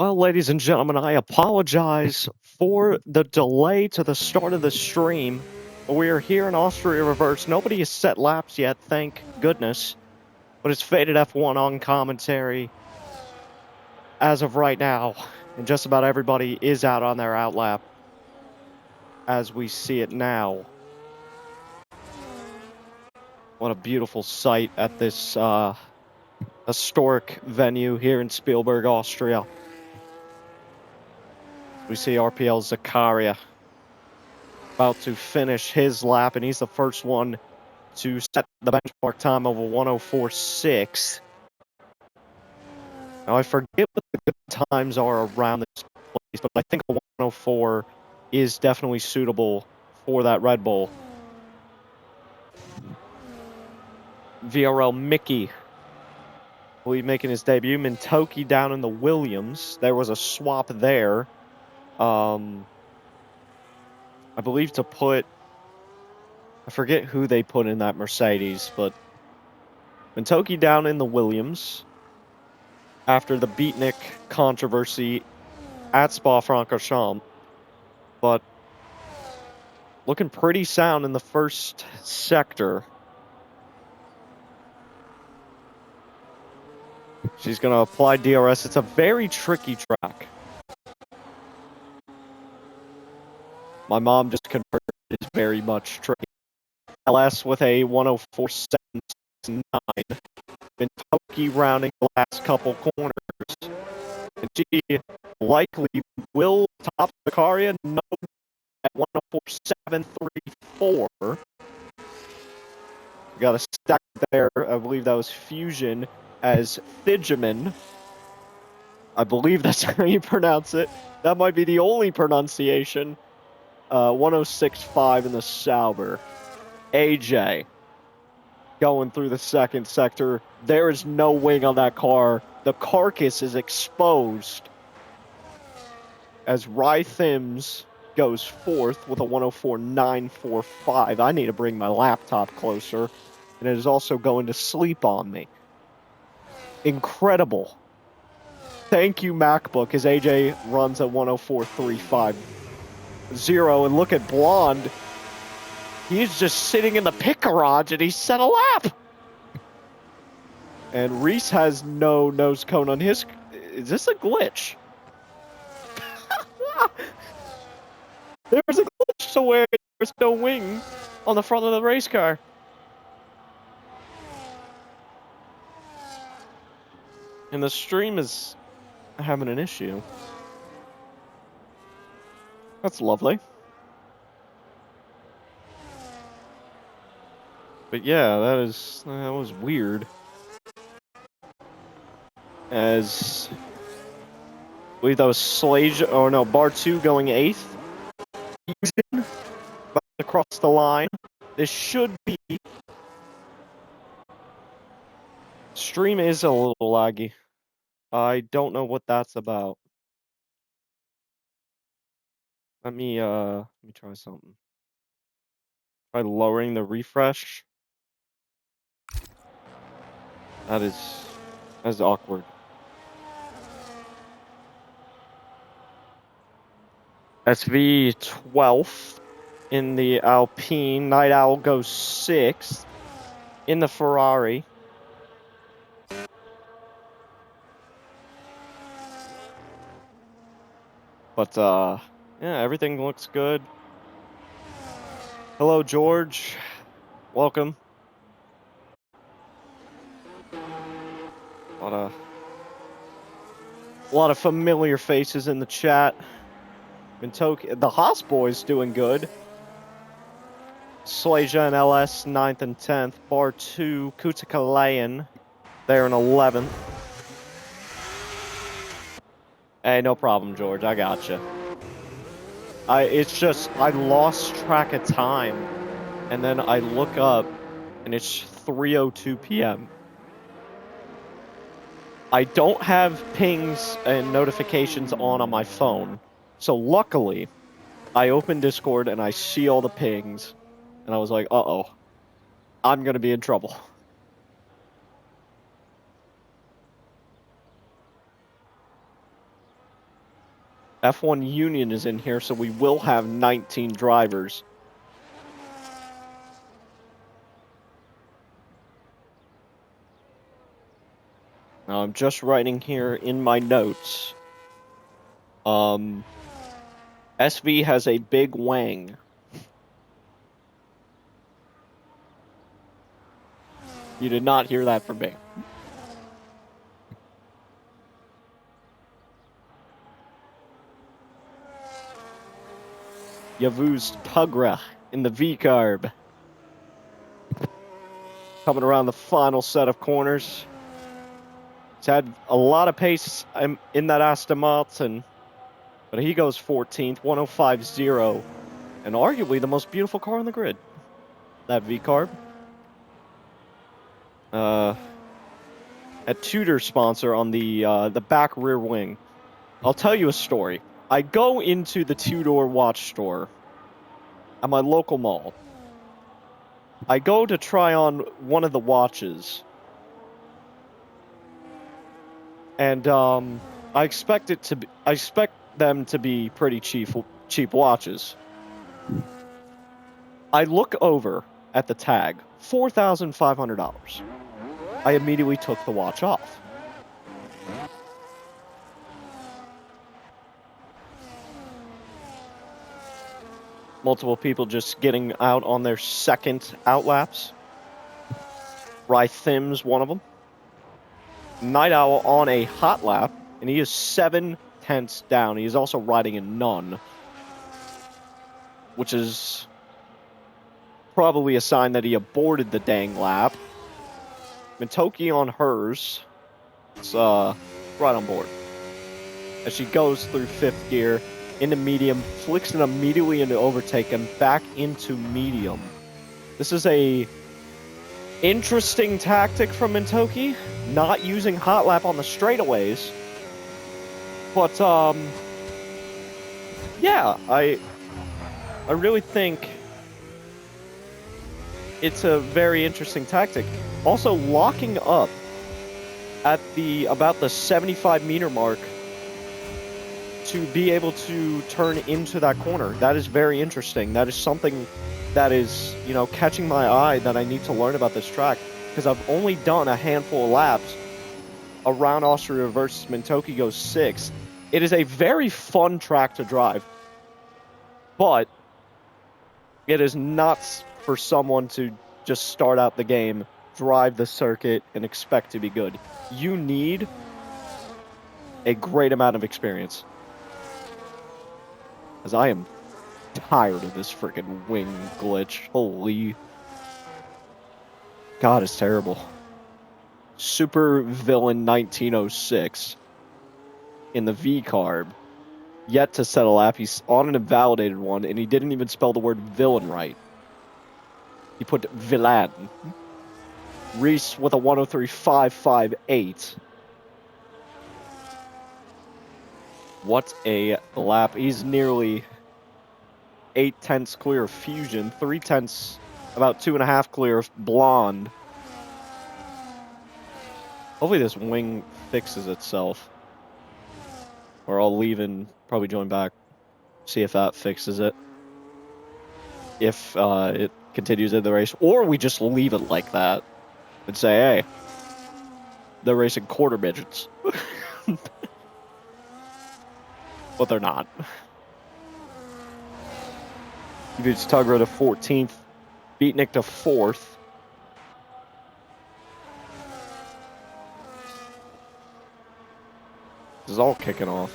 Well, ladies and gentlemen, I apologize for the delay to the start of the stream. We are here in Austria reverse. Nobody has set laps yet, thank goodness. But it's Faded F1 on commentary as of right now. And just about everybody is out on their outlap as we see it now. What a beautiful sight at this historic venue here in Spielberg, Austria. We see RPL Zakaria about to finish his lap, and he's the first one to set the benchmark time of a 104.6. Now, I forget what the good times are around this place, but I think a 104 is definitely suitable for that Red Bull. VRL Mickey, I believe, making his debut. Mintoki down in the Williams. There was a swap there. I believe to put... I forget who they put in that Mercedes, but Mintoki down in the Williams after the Beatnik controversy at Spa-Francorchamps, but looking pretty sound in the first sector. She's going to apply DRS. It's a very tricky track. My mom just confirmed it's very much tricky. LS with a 104.79. Mintoki rounding the last couple corners. And she likely will top Zakaria at 104.734. We got a stack there. I believe that was Fusion as Thigeman. I believe that's how you pronounce it. That might be the only pronunciation. 106.5 in the Sauber. AJ going through the second sector. There is no wing on that car. The carcass is exposed as Rye Thims goes fourth with a 104.945. I need to bring my laptop closer, and it is also going to sleep on me. Incredible. Thank you, MacBook, as AJ runs at 104.350. And look at Blonde. He's just sitting in the pit garage, and he set a lap. And Reese has no nose cone on his... Is this a glitch? There's a glitch to where there's no wing on the front of the race car. And the stream is having an issue. That's lovely. But yeah, that was weird. As I believe that was Slage, oh no, Bar 2 going 8th. Across the line. This should be... Stream is a little laggy. I don't know what that's about. Let me try something. Try lowering the refresh. That is awkward. SV 12th in the Alpine. Night Owl goes 6th in the Ferrari. But yeah, everything looks good. Hello, George. Welcome. A lot of familiar faces in the chat. Mintoki, the Haas boys doing good. Slaja and LS 9th and 10th. Bar 2, Kutakalayan there in 11th. Hey, no problem, George. I gotcha. It's just, I lost track of time. And then I look up, and it's 3:02 p.m. I don't have pings and notifications on my phone. So luckily, I opened Discord and I see all the pings. And I was like, uh-oh. I'm going to be in trouble. F1 Union is in here, so we will have 19 drivers. Now, I'm just writing here in my notes. SV has a big wang. You did not hear that from me. Yavuz Tugra in the V-carb. Coming around the final set of corners. He's had a lot of pace in that Aston Martin, but he goes 14th, 105.0, and arguably the most beautiful car on the grid. That V-carb. A Tudor sponsor on the back rear wing. I'll tell you a story. I go into the Tudor watch store at my local mall. I go to try on one of the watches. And I expect them to be pretty cheap watches. I look over at the tag, $4,500. I immediately took the watch off. Multiple people just getting out on their second outlaps. Rythim's one of them. Night Owl on a hot lap, and he is 7/10 down. He is also riding a none, which is probably a sign that he aborted the dang lap. Mintoki on hers. It's right on board. As she goes through fifth gear, into medium, flicks it immediately into overtake, and back into medium. This is a interesting tactic from Mintoki, not using hot lap on the straightaways. But, yeah, I really think it's a very interesting tactic. Also, locking up at about the 75-meter mark to be able to turn into that corner. That is very interesting. That is something that is, catching my eye that I need to learn about this track, because I've only done a handful of laps around Austria versus Mintoki goes 6. It is a very fun track to drive, but it is not for someone to just start out the game, drive the circuit, and expect to be good. You need a great amount of experience. As I am tired of this freaking wing glitch. Holy. God, it's terrible. Super Villain 1906 in the V-carb. Yet to set a lap. He's on an invalidated one, and he didn't even spell the word villain right. He put villain. Reese with a 103.558. What a lap. He's nearly 8/10 clear of Fusion, 3/10, about 2.5 clear of Blonde. Hopefully this wing fixes itself. Or I'll leave and probably join back, see if that fixes it. If it continues in the race. Or we just leave it like that and say, hey, they're racing quarter midgets. But they're not. He beats Tugra to 14th. Beatnik to 4th. This is all kicking off.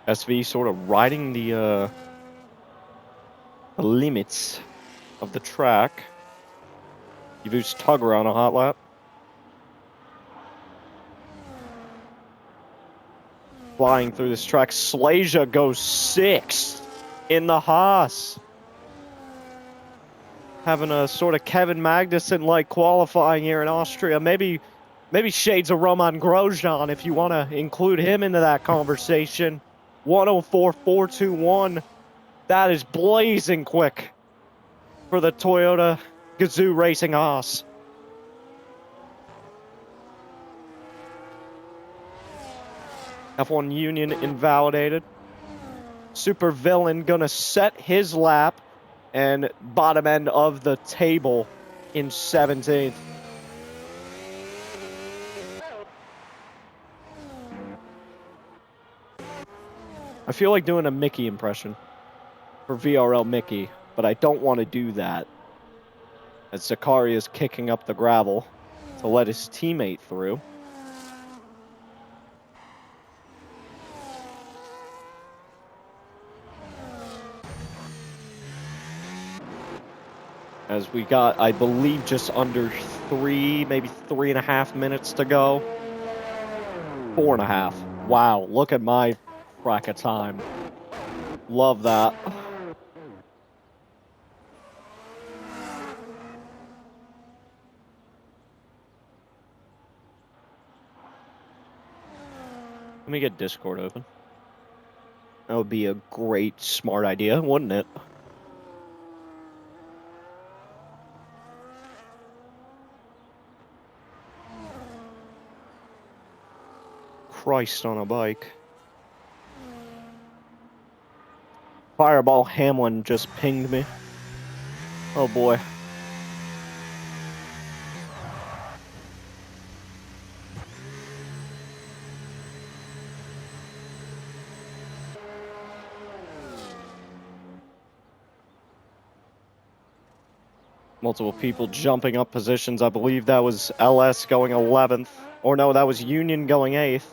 SV sort of riding the limits of the track. He beats Tugra on a hot lap. Flying through this track. Slasia goes 6th in the Haas. Having a sort of Kevin Magnussen-like qualifying here in Austria. Maybe shades of Roman Grosjean if you want to include him into that conversation. 104.421. That is blazing quick for the Toyota Gazoo Racing Haas. F1 Union invalidated. Super Villain gonna set his lap and bottom end of the table in 17th. I feel like doing a Mickey impression for VRL Mickey, but I don't want to do that, as Zakaria is kicking up the gravel to let his teammate through. As we got, I believe, just under 3, maybe 3.5 minutes to go. 4.5. Wow, look at my crack of time. Love that. Let me get Discord open. That would be a great, smart idea, wouldn't it? Christ on a bike. Fireball Hamlin just pinged me. Oh boy. Multiple people jumping up positions. I believe that was LS going 11th. Or no, that was Union going 8th.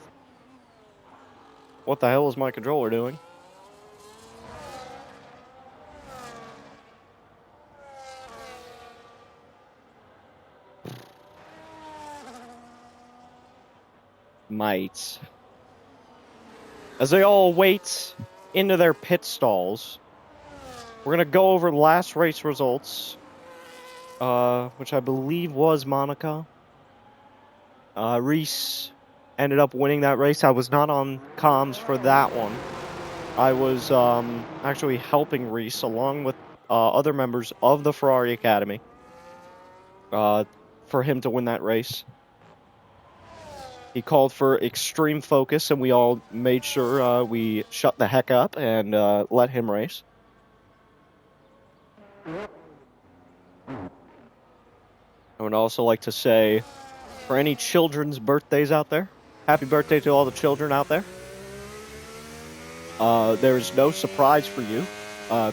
What the hell is my controller doing? Might. As they all wait into their pit stalls, we're going to go over last race results, which I believe was Monaco. Reese ended up winning that race. I was not on comms for that one. I was actually helping Reese along with other members of the Ferrari Academy for him to win that race. He called for extreme focus, and we all made sure we shut the heck up and let him race. I would also like to say, for any children's birthdays out there, happy birthday to all the children out there. There's no surprise for you,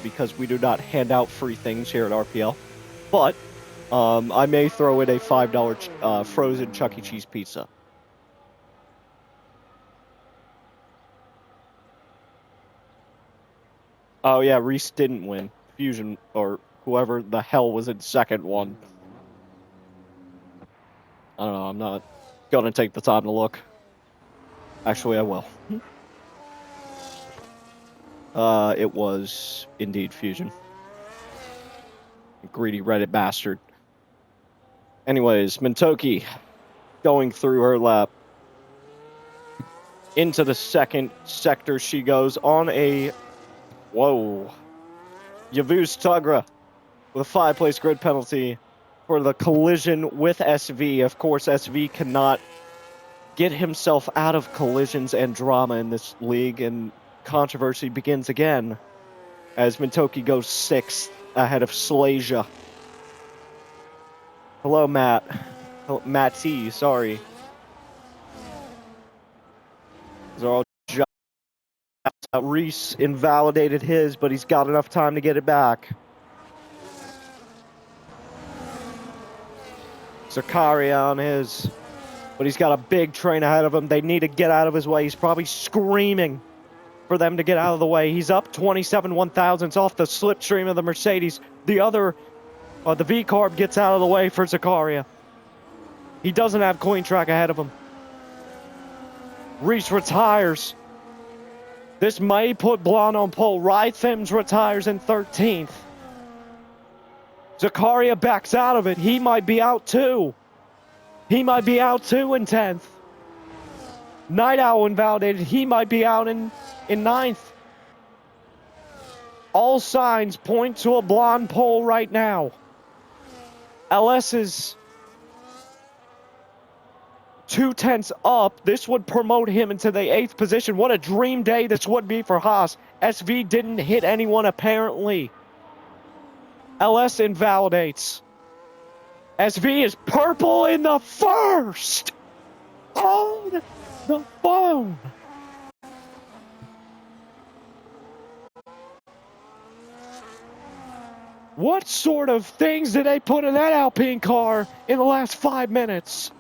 because we do not hand out free things here at RPL. But I may throw in a $5 frozen Chuck E. Cheese pizza. Oh yeah, Reese didn't win. Fusion, or whoever the hell was in second one. I don't know, I'm not gonna take the time to look. Actually, I will. It was indeed Fusion. Greedy Reddit bastard. Anyways, Mintoki going through her lap. Into the second sector she goes on a... Whoa. Yavuz Tugra with a 5-place grid penalty for the collision with SV. Of course, SV cannot get himself out of collisions and drama in this league, and controversy begins again as Mintoki goes 6th ahead of Slasia. Hello, Matt. Oh, Matt T, sorry. These are all Reese invalidated his, but he's got enough time to get it back. Zakaria on his, but he's got a big train ahead of him. They need to get out of his way. He's probably screaming for them to get out of the way. He's up 27 1/1000s off the slipstream of the Mercedes. The other, the V-Carb gets out of the way for Zakaria. He doesn't have coin track ahead of him. Reese retires. This may put Blonde on pole. Rythims retires in 13th. Zakaria backs out of it. He might be out too. He might be out too in 10th. Night Owl invalidated. He might be out in 9th. All signs point to a Blonde pole right now. LS is 2/10 up. This would promote him into the 8th position. What a dream day this would be for Haas. SV didn't hit anyone, apparently. LS invalidates. SV is purple in the first! On the phone! What sort of things did they put in that Alpine car in the last 5 minutes?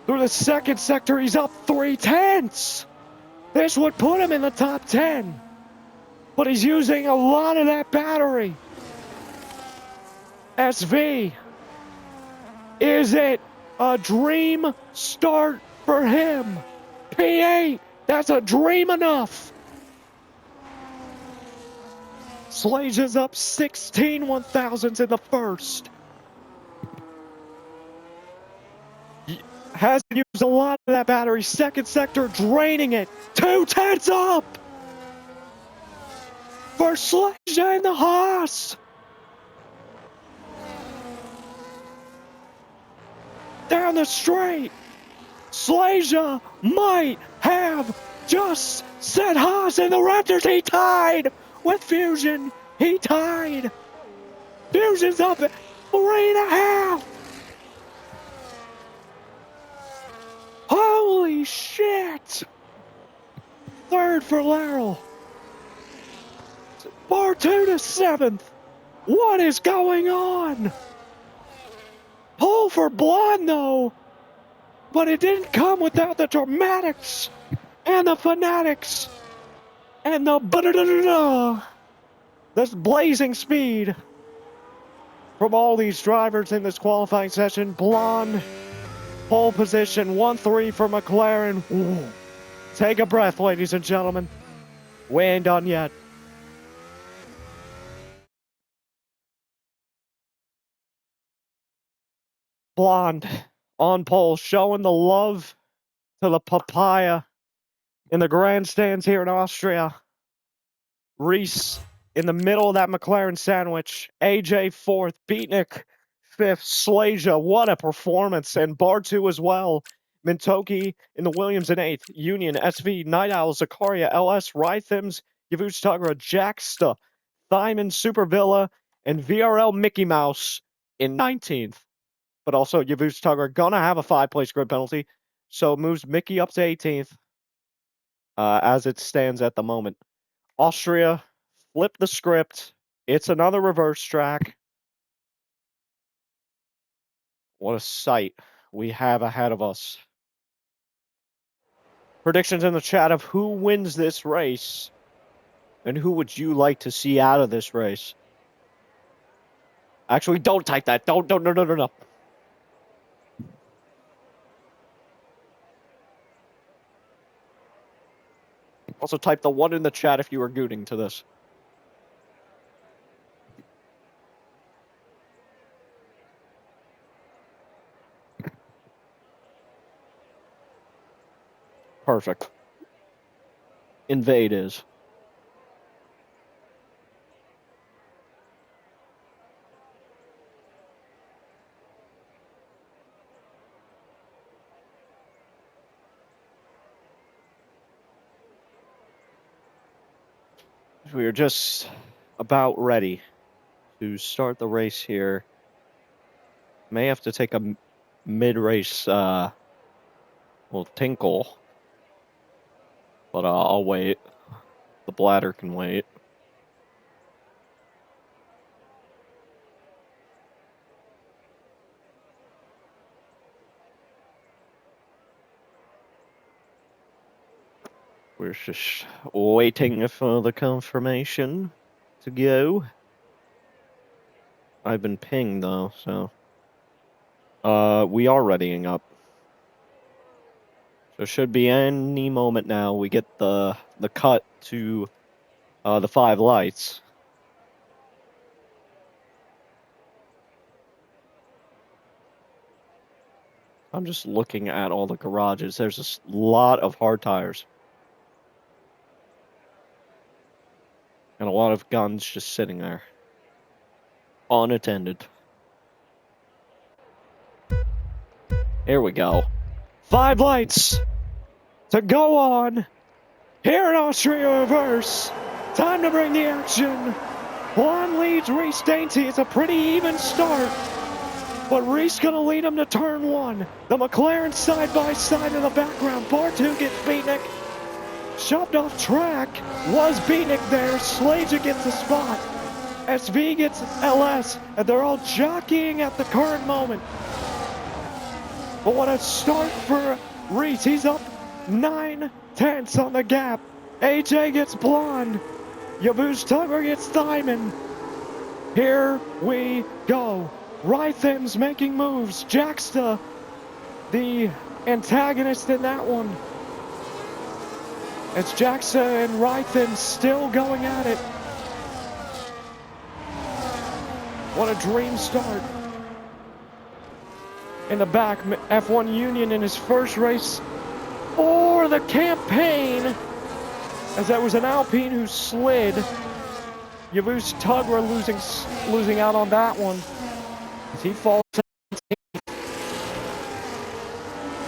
Through the second sector, he's up 3/10. This would put him in the top 10. But he's using a lot of that battery. SV. Is it a dream start for him? P8. That's a dream enough. Slage is up 16 1,000s in the first. Has used a lot of that battery. Second sector draining it. 2/10 up for Slage and the Haas. Down the straight. Slage might have just set Haas in the Raptors. He tied with Fusion. He tied. Fusion's up at 3.5. Holy shit! Third for Laryl. Bar 2 to 7th. What is going on? Pole for Blonde, though. But it didn't come without the dramatics and the fanatics and the this blazing speed from all these drivers in this qualifying session. Blonde, pole position, 1-3 for McLaren. Ooh. Take a breath, ladies and gentlemen. We ain't done yet. Blonde on pole, showing the love to the papaya in the grandstands here in Austria. Reese in the middle of that McLaren sandwich. AJ 4th, Beatnik 5th, Slaja, what a performance. And Bar 2 as well. Mintoki in the Williams in 8th. Union, SV, Night Owl, Zakaria, LS, Rythems, Yavush Tagra, Jacksta, Thyman, Super Villa, and VRL Mickey Mouse in 19th. But also, Yavush Tagra gonna have a 5-place grid penalty, so moves Mickey up to 18th as it stands at the moment. Austria, flip the script. It's another reverse track. What a sight we have ahead of us. Predictions in the chat of who wins this race, and who would you like to see out of this race? Actually, don't type that. No. Also, type the 1 in the chat if you are gooting to this. Perfect. Invade is. We are just about ready to start the race here. May have to take a mid-race, tinkle. But I'll wait. The bladder can wait. We're just waiting for the confirmation to go. I've been pinged, though, so... we are readying up. So should be any moment now we get the cut to the 5 lights. I'm just looking at all the garages. There's a lot of hard tires. And a lot of guns just sitting there. Unattended. Here we go. 5 lights to go on. Here in Austria reverse. Time to bring the action. Blonde leads Reese Dainty. It's a pretty even start. But Reese gonna lead him to turn 1. The McLaren side by side in the background. Bar 2 gets Beatnik. Shoved off track. Was Beatnik there? Slaja gets the spot. SV gets LS. And they're all jockeying at the current moment. But what a start for Reese. He's up 9/10 on the gap. AJ gets Blonde. Yavuz Tugger gets Diamond. Here we go. Rytham's making moves. Jaxta, the antagonist in that one. It's Jaxta and Rytham still going at it. What a dream start. In the back, F1 Union in his first race for the campaign, as that was an Alpine who slid. Yavuz Tugra losing out on that one as he falls.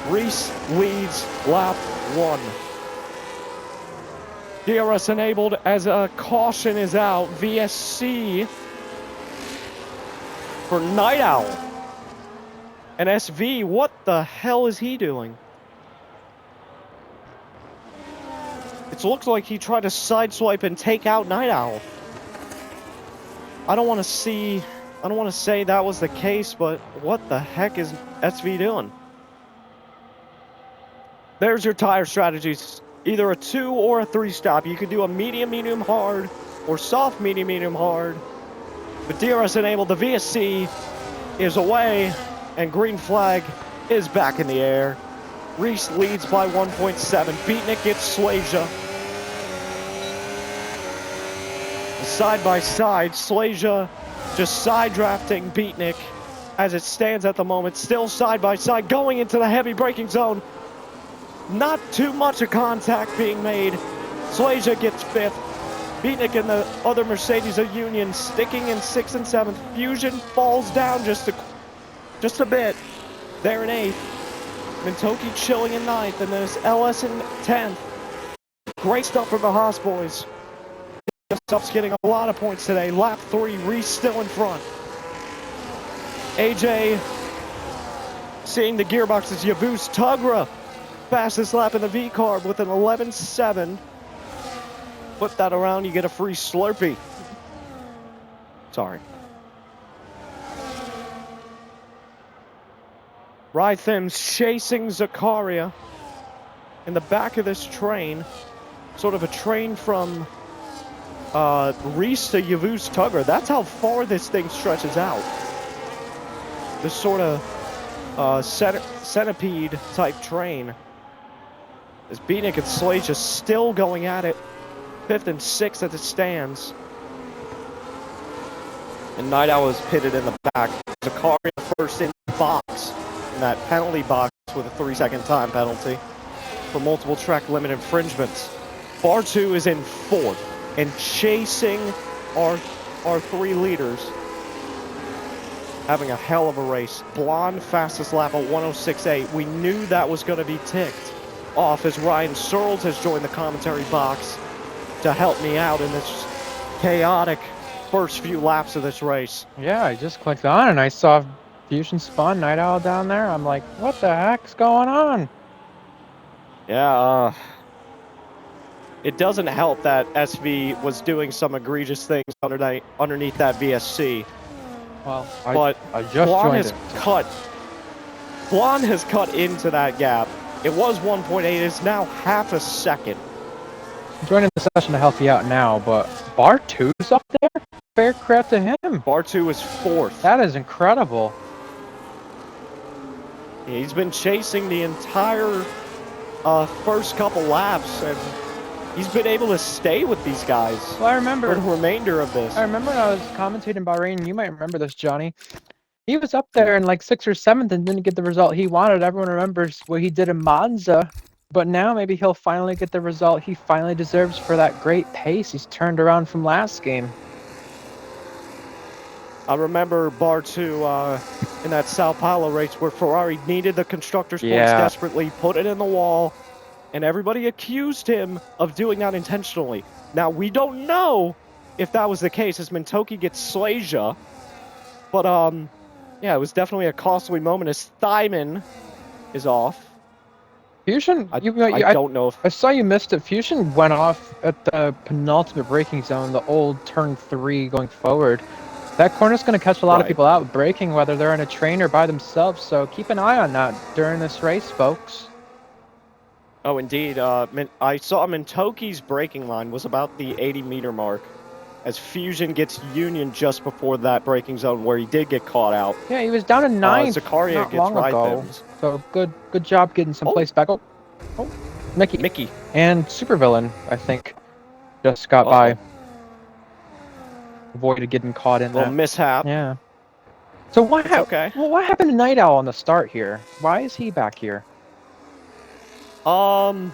Reese leads lap 1. DRS enabled as a caution is out. VSC for Night Owl. And SV, what the hell is he doing? It looks like he tried to sideswipe and take out Night Owl. I don't want to say that was the case, but what the heck is SV doing? There's your tire strategies. Either a 2 or a 3 stop. You could do a medium, medium, hard, or soft, medium, medium, hard. But DRS enabled, the VSC is away, and green flag is back in the air. Reese leads by 1.7. Beatnik gets Slaja. Side by side, Slaja just side drafting Beatnik as it stands at the moment. Still side by side, going into the heavy braking zone. Not too much of contact being made. Slaja gets 5th. Beatnik and the other Mercedes of Union sticking in 6th and 7th. Fusion falls down just a bit. They're in 8th. Mintoki chilling in 9th, and there's LS in 10th. Great stuff from the Haas boys. Stuff's getting a lot of points today. Lap 3, Reese still in front. AJ seeing the gearboxes. Yavuz Tugra, fastest lap in the V-Carb with an 11.7. Flip that around, you get a free Slurpee. Sorry. Rytham's chasing Zakaria in the back of this train. Sort of a train from Reese to Yavuz Tugger. That's how far this thing stretches out. This sort of centipede type train. As Beatnik and Slade just still going at it. 5th and 6th at the stands. And Night Owl is pitted in the back. Zakaria first in the box. In that penalty box with a 3-second time penalty for multiple track limit infringements. Bar 2 is in 4th and chasing our 3 leaders. Having a hell of a race. Blonde fastest lap at 106.8. We knew that was going to be ticked off as Ryan Searles has joined the commentary box to help me out in this chaotic first few laps of this race. Yeah, I just clicked on and I saw Fusion Spawn Night Owl down there. I'm like, what the heck's going on? Yeah, it doesn't help that SV was doing some egregious things underneath that VSC. Well, but I just Blonde joined it. Blonde has cut into that gap. It was 1.8. It's now half a second. I'm joining the session to help you out now, but Bar 2's up there? Fair credit to him. Bar 2 is 4th. That is incredible. He's been chasing the entire first couple laps, and he's been able to stay with these guys. Well, I remember for the remainder of this. I remember when I was commentating Bahrain, you might remember this, Johnny. He was up there in like 6th or 7th and didn't get the result he wanted. Everyone remembers what he did in Monza, but now maybe he'll finally get the result he finally deserves for that great pace he's turned around from last game. I remember Bar 2 in that Sao Paulo race where Ferrari needed the constructors' points Yeah. desperately, put it in the wall, and everybody accused him of doing that intentionally. Now, we don't know if that was the case, as Mintoki gets Slasia, but, yeah, it was definitely a costly moment as Thyman is off. Fusion, I don't know if... I saw you missed it. Fusion went off at the penultimate braking zone, the old turn 3 going forward. That corner's going to catch a lot of Right. people out braking, whether they're in a train or by themselves, so keep an eye on that during this race, folks. Oh, indeed. I saw Mintoki's braking line was about the 80-meter mark, as Fusion gets Union just before that braking zone where he did get caught out. Yeah, he was down to 9th Zakaria not gets long ago, Rhythms. so good job getting some place back. Oh, Mickey. And Supervillain, I think, just got by. Avoided getting caught in Little that. mishap. Yeah. So what happened to Night Owl on the start here? Why is he back here? No,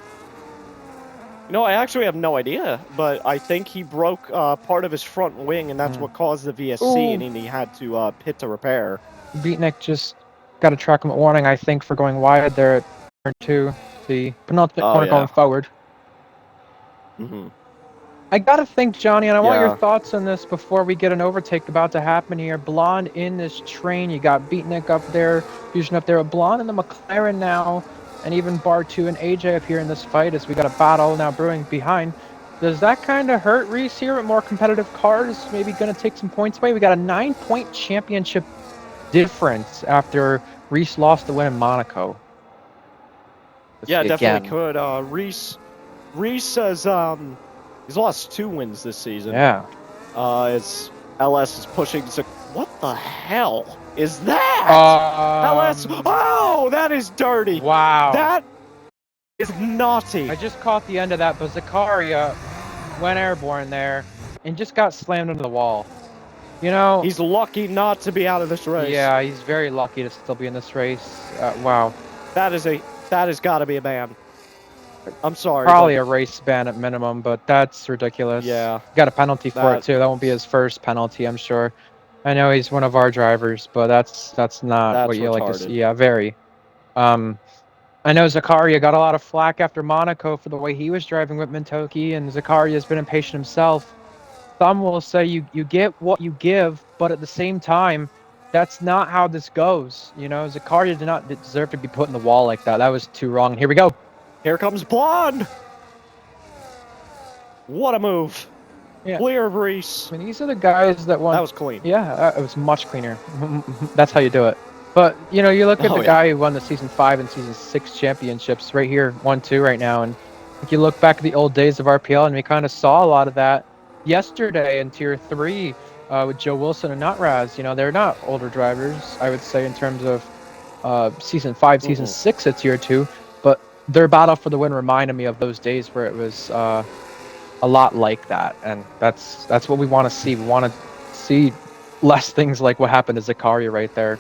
I actually have no idea, but I think he broke part of his front wing, and that's what caused the VSC, and he had to pit to repair. Beatnik just got a track limit warning, I think, for going wide there at turn 2, the penultimate corner going forward. I gotta think, Johnny, and I want your thoughts on this before we get an overtake about to happen here. Blonde in this train, you got Beatnik up there, Fusion up there, Blonde in the McLaren now, and even Bar 2 and AJ up here in this fight as we got a battle now brewing behind. Does that kind of hurt Reese here with more competitive cars? Maybe going to take some points away? We got a 9-point championship difference after Reese lost the win in Monaco. Yeah, definitely could. Reese says he's lost 2 wins this season. Yeah. As LS is pushing. What the hell is that? LS. Oh, that is dirty. Wow. That is naughty. I just caught the end of that, but Zakaria went airborne there and just got slammed into the wall. You know, he's lucky not to be out of this race. Yeah, he's very lucky to still be in this race. Wow. That has got to be a ban. I'm sorry. Probably a race ban at minimum, but that's ridiculous. Yeah. Got a penalty for it too. That won't be his first penalty, I'm sure. I know he's one of our drivers, but that's not what you like to see. Yeah, very. I know Zakaria got a lot of flack after Monaco for the way he was driving with Mintoki, and Zakaria's been impatient himself. Some will say you get what you give, but at the same time, that's not how this goes. You know, Zakaria did not deserve to be put in the wall like that. That was too wrong. Here we go. Here comes Blonde. What a move. Yeah. Clear of Reese. I mean, these are the guys that won. That was clean. Yeah, it was much cleaner. That's how you do it. But, you know, you look at the guy who won the Season 5 and Season 6 championships right here, 1-2 right now, and if you look back at the old days of RPL, and we kind of saw a lot of that yesterday in Tier 3 with Joe Wilson and Nutraz. You know, they're not older drivers, I would say, in terms of Season 5, Season 6 at Tier 2, but their battle for the win reminded me of those days where it was a lot like that, and that's what we want to see. We want to see less things like what happened to Zakaria right there.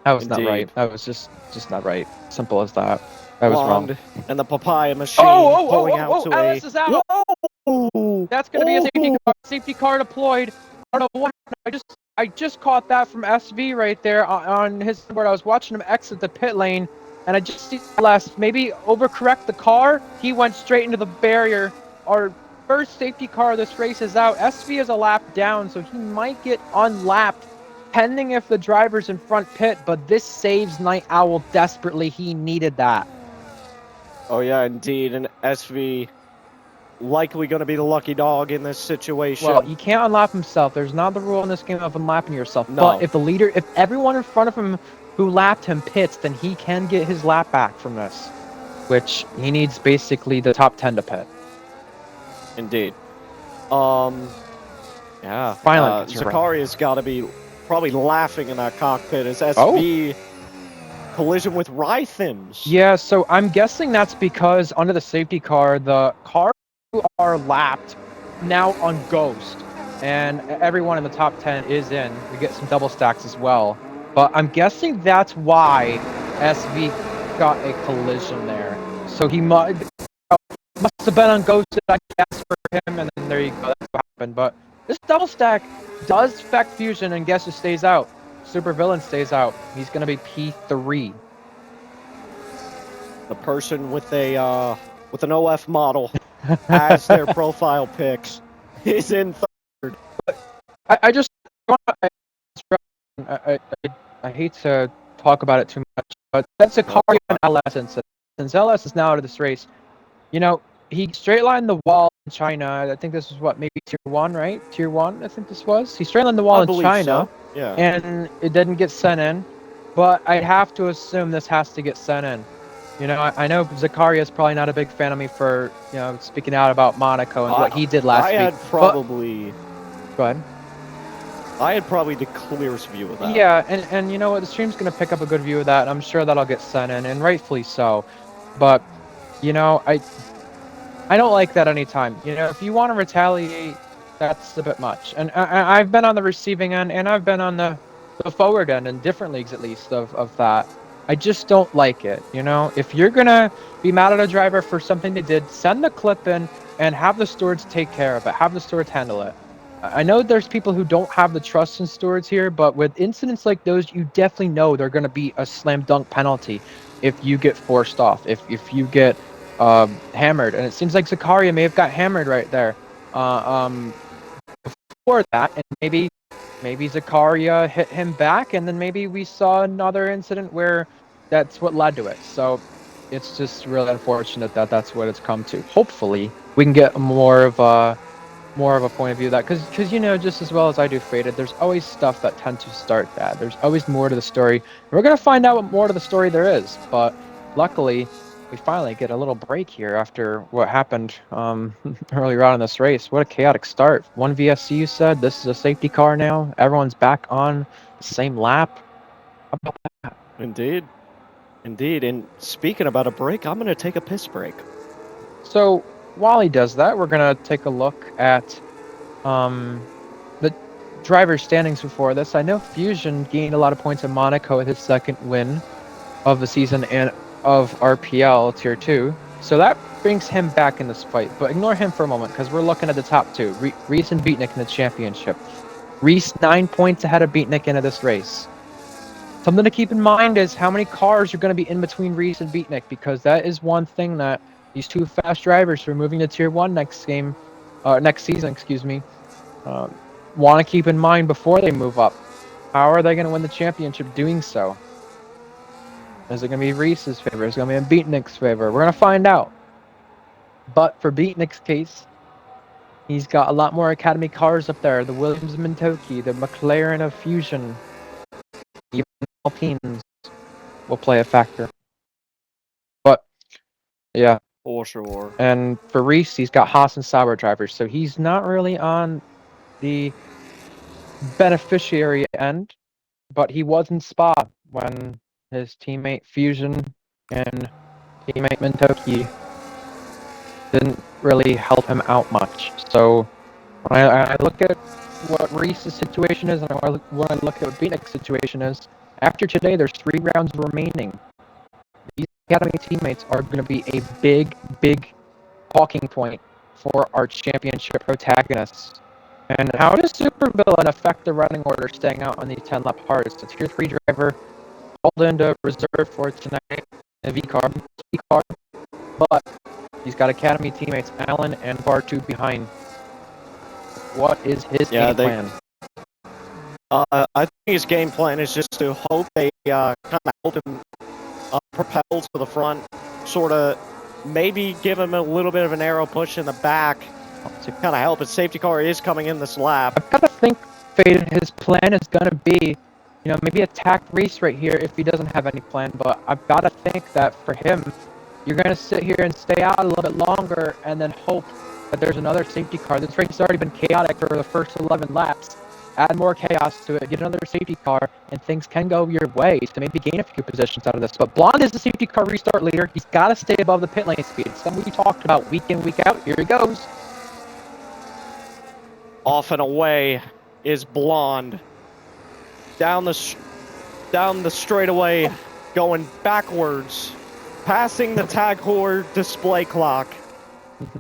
That was not right. That was just not right. Simple as that. That was wrong. And the papaya machine pulling out to Alice is out. Whoa! That's gonna be a safety car deployed. I don't know what happened. I just caught that from SV right there on his board. I was watching him exit the pit lane, and I just see last maybe overcorrect the car. He went straight into the barrier. Our first safety car of this race is out. SV is a lap down, so he might get unlapped, pending if the driver's in front pit, but this saves Night Owl desperately. He needed that. Oh yeah, indeed. And SV likely going to be the lucky dog in this situation. Well, you can't unlap himself. There's not the rule in this game of unlapping yourself. No. But if everyone in front of him who lapped him pits, then he can get his lap back from this, which he needs basically the top 10 to pit. Indeed. Yeah. Finally, Zakaria's got to be probably laughing in that cockpit as SV collision with Rhythms. Yeah, so I'm guessing that's because under the safety car, the cars who are lapped now on Ghost, and everyone in the top 10 is in. We get some double stacks as well. But I'm guessing that's why SV got a collision there. So he must have been on Ghost, I guess, for him, and then there you go, that's what happened. But this double stack does affect Fusion, and guess who stays out? supervillain stays out. He's going to be P3. The person with an OF model as their profile pic is in third. I just I hate to talk about it too much, but that's a car in LS, since LS is now out of this race. You know, he straight lined the wall in China. I think this was what, maybe tier 1, right? Tier 1, I think this was. He straight lined the wall I in believe China, so. Yeah. and it didn't get sent in. But I'd have to assume this has to get sent in. You know, I know Zakaria is probably not a big fan of me for, you know, speaking out about Monaco and what he did last week. I had probably the clearest view of that. Yeah, and you know what, the stream's gonna pick up a good view of that, and I'm sure that'll get sent in, and rightfully so. But, you know, I don't like that anytime. You know, if you want to retaliate, that's a bit much. And I've been on the receiving end, and I've been on the forward end, in different leagues at least, of that. I just don't like it, you know? If you're gonna be mad at a driver for something they did, send the clip in and have the stewards take care of it. Have the stewards handle it. I know there's people who don't have the trust in stewards here, but with incidents like those, you definitely know they're going to be a slam dunk penalty if you get forced off, if you get hammered. And it seems like Zakaria may have got hammered right there before that, and maybe Zakaria hit him back, and then maybe we saw another incident where that's what led to it. So it's just really unfortunate that that's what it's come to. Hopefully we can get more of a point of view of that, because you know, just as well as I do Faded, there's always stuff that tends to start that. There's always more to the story. We're gonna find out what more to the story there is, but luckily we finally get a little break here after what happened earlier on in this race. What a chaotic start. One VSC, you said. This is a safety car now. Everyone's back on the same lap. How about that? Indeed. And speaking about a break, I'm going to take a piss break. So while he does that, we're going to take a look at the driver standings before this. I know Fusion gained a lot of points in Monaco with his second win of the season and of RPL Tier 2. So that brings him back in this fight. But ignore him for a moment, because we're looking at the top two. Reese and Beatnik in the championship. Reese 9 points ahead of Beatnik into this race. Something to keep in mind is how many cars are going to be in between Reese and Beatnik, because that is one thing that these two fast drivers who are moving to Tier 1 next season, want to keep in mind before they move up. How are they going to win the championship doing so? Is it going to be Reese's favor? Is it going to be in Beatnik's favor? We're going to find out. But for Beatnik's case, he's got a lot more Academy cars up there. The Williams Mintoki, the McLaren of Fusion, even Alpines will play a factor. But, yeah. For sure. And for Reese, he's got Haas and Sauber drivers, so he's not really on the beneficiary end, but he was in Spa when his teammate Fusion and teammate Mintoki didn't really help him out much. So when I look at what Reese's situation is, and when I look at what Beatnik's situation is, after today there's 3 rounds remaining. These Academy teammates are going to be a big talking point for our championship protagonists. And how does Supervillain affect the running order staying out on these 10-lap hards? The Tier 3 driver called into reserve for tonight, a V-car, but he's got Academy teammates Alan and Bartu behind. What is his game plan? I think his game plan is just to hope they kind of help him propel to the front, sort of maybe give him a little bit of an arrow push in the back to kind of help. His safety car is coming in this lap. I've got to think, Faded, his plan is going to be, you know, maybe attack Reese right here if he doesn't have any plan, but I've got to think that for him, you're going to sit here and stay out a little bit longer and then hope that there's another safety car. This race has already been chaotic for the first 11 laps. Add more chaos to it, get another safety car, and things can go your way to maybe gain a few positions out of this. But Blonde is the safety car restart leader. He's got to stay above the pit lane speed. Something we talked about week in, week out. Here he goes. Off and away is Blonde. Down the straightaway, going backwards, passing the Tag Heuer display clock.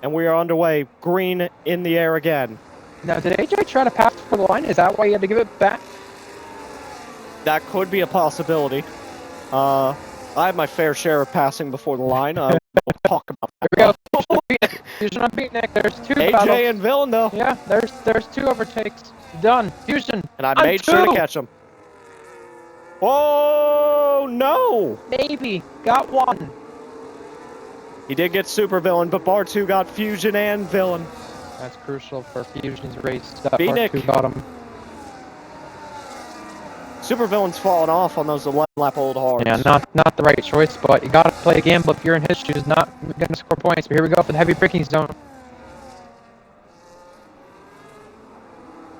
And we are underway. Green in the air again. Now, did AJ try to pass for the line? Is that why he had to give it back? That could be a possibility. I have my fair share of passing before the line. We'll talk about that. Here we go. Fusion on Beatnik. There's two AJ battles. and Villain, though. Yeah, there's two overtakes. Done. Fusion. And I on made sure to two. catch him. Oh, no! Maybe. Got one. He did get Super Villain, but Bar 2 got Fusion and Villain. That's crucial for Fusion's race. Beatnik. Bar 2 got him. Super Villain's falling off on those 11-lap old hards. Yeah, not the right choice, but you gotta play a gamble if you're in his shoes, not gonna score points. But here we go for the heavy braking zone.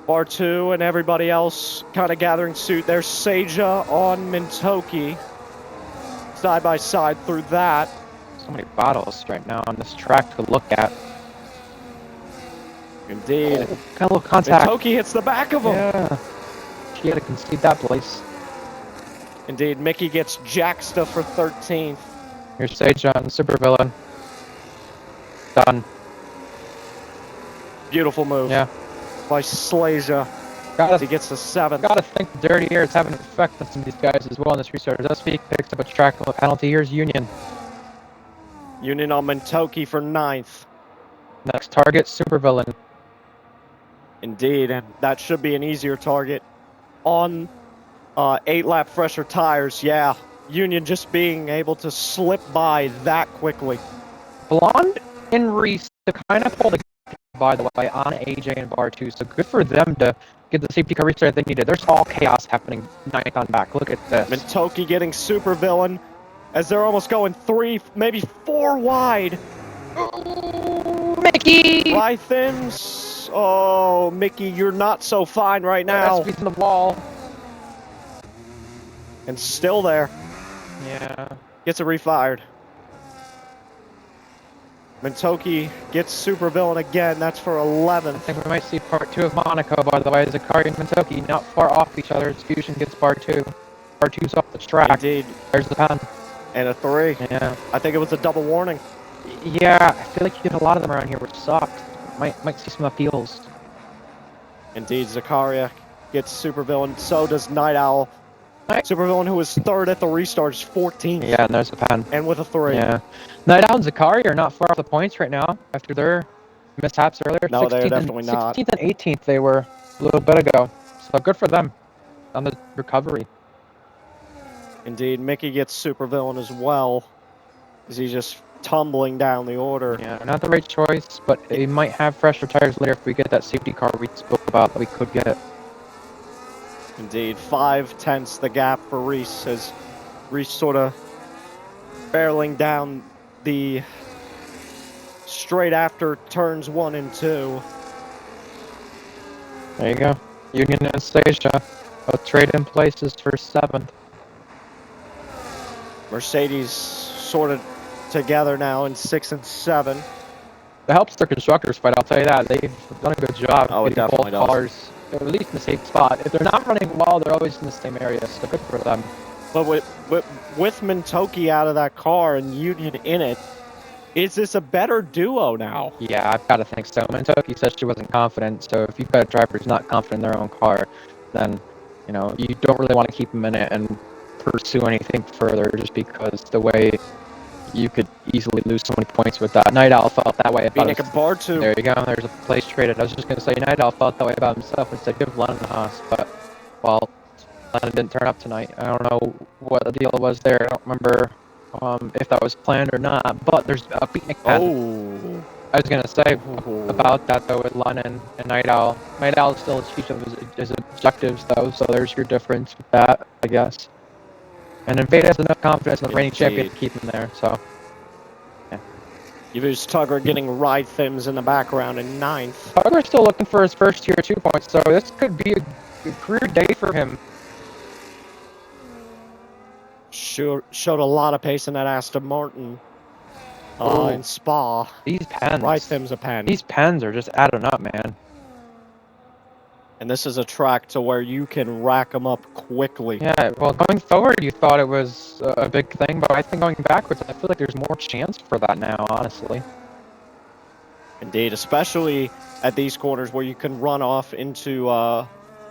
Bar 2 and everybody else kind of gathering suit. There's Seija on Mintoki. Side by side through that. So many battles right now on this track to look at. Indeed. Oh, got a little contact. Mintoki hits the back of him. Yeah. She had to concede that place. Indeed. Mickey gets Jacksta for 13th. Here's Seija on Supervillain. Done. Beautiful move. Yeah. By Slaja. He gets the 7th. Gotta think the dirty air is having an effect on some of these guys as well in this restart. As SP picks up a track penalty. Here's Union. Union on Mintoki for 9th. Next target, Supervillain. Indeed, and that should be an easier target. On 8-lap fresher tires, yeah. Union just being able to slip by that quickly. Blonde and Reese to kind of pull the gap, by the way, on AJ and Bar 2. So good for them to get the safety car restart they needed. There's all chaos happening 9th on back. Look at this. Mintoki getting Super Villain as they're almost going 3, maybe 4 wide. Ooh, Mickey! Rythims. Oh, Mickey, you're not so fine right now. SP's in the wall. And still there. Yeah. Gets it refired. Mintoki gets Super Villain again. That's for 11th. I think we might see part 2 of Monaco, by the way. Zakari and Mintoki not far off each other. Fusion gets bar 2. Bar 2's off the track. Indeed. There's the pen. And a 3. Yeah. I think it was a double warning. Yeah, I feel like you get a lot of them around here, which sucks. Might see some appeals. Indeed, Zakaria gets Super Villain. So does Night Owl. Night. Super Villain, who was 3rd at the restart, is 14th. Yeah, and there's the pen. And with a 3. Yeah. Night Owl and Zakari are not far off the points right now after their mishaps earlier. No, they're definitely not. 16th and 18th they were a little bit ago. So good for them on the recovery. Indeed, Mickey gets Super Villain as well. As he's just tumbling down the order. Yeah, not the right choice, but they might have fresher tires later if we get that safety car we spoke about that we could get. Indeed, 5/10 the gap for Reese as Reese sort of barreling down the straight after turns 1 and 2. There you go. Union and Seija both trade in places for 7th. Mercedes sort of together now in 6 and 7. It helps their constructors fight, I'll tell you that. They've done a good job Oh, it getting definitely both does. cars at least in the same spot. If they're not running well, they're always in the same area, so good for them. But with Mintoki out of that car and Union in it, is this a better duo now? Yeah, I've got to think so. Mintoki said she wasn't confident, so if you've got a driver who's not confident in their own car, then, you know, you don't really want to keep them in it and pursue anything further just because the way you could easily lose so many points with that. Night Owl felt that way about Beatnik and Bar 2. There you go. There's a place traded. I was just going to say Night Owl felt that way about himself instead of Lennon Haas, but, well, Lennon didn't turn up tonight. I don't know what the deal was there. I don't remember if that was planned or not, but there's a Beatnik pen. Oh. I was going to say about that, though, with Lennon and Night Owl. Night Owl still achieves his objectives, though, so there's your difference with that, I guess. And then Veda has enough confidence in the reigning champion to keep him there, so. Yeah. Yavuz Tugger getting Rythims in the background in 9th. Tugger's still looking for his first tier 2 points, so this could be a career day for him. Showed a lot of pace in that Aston Martin in Spa. These pens. Rythim's a pen. These pens are just adding up, man. And this is a track to where you can rack them up quickly. Yeah, well, going forward, you thought it was a big thing, but I think going backwards, I feel like there's more chance for that now, honestly. Indeed, especially at these corners where you can run off into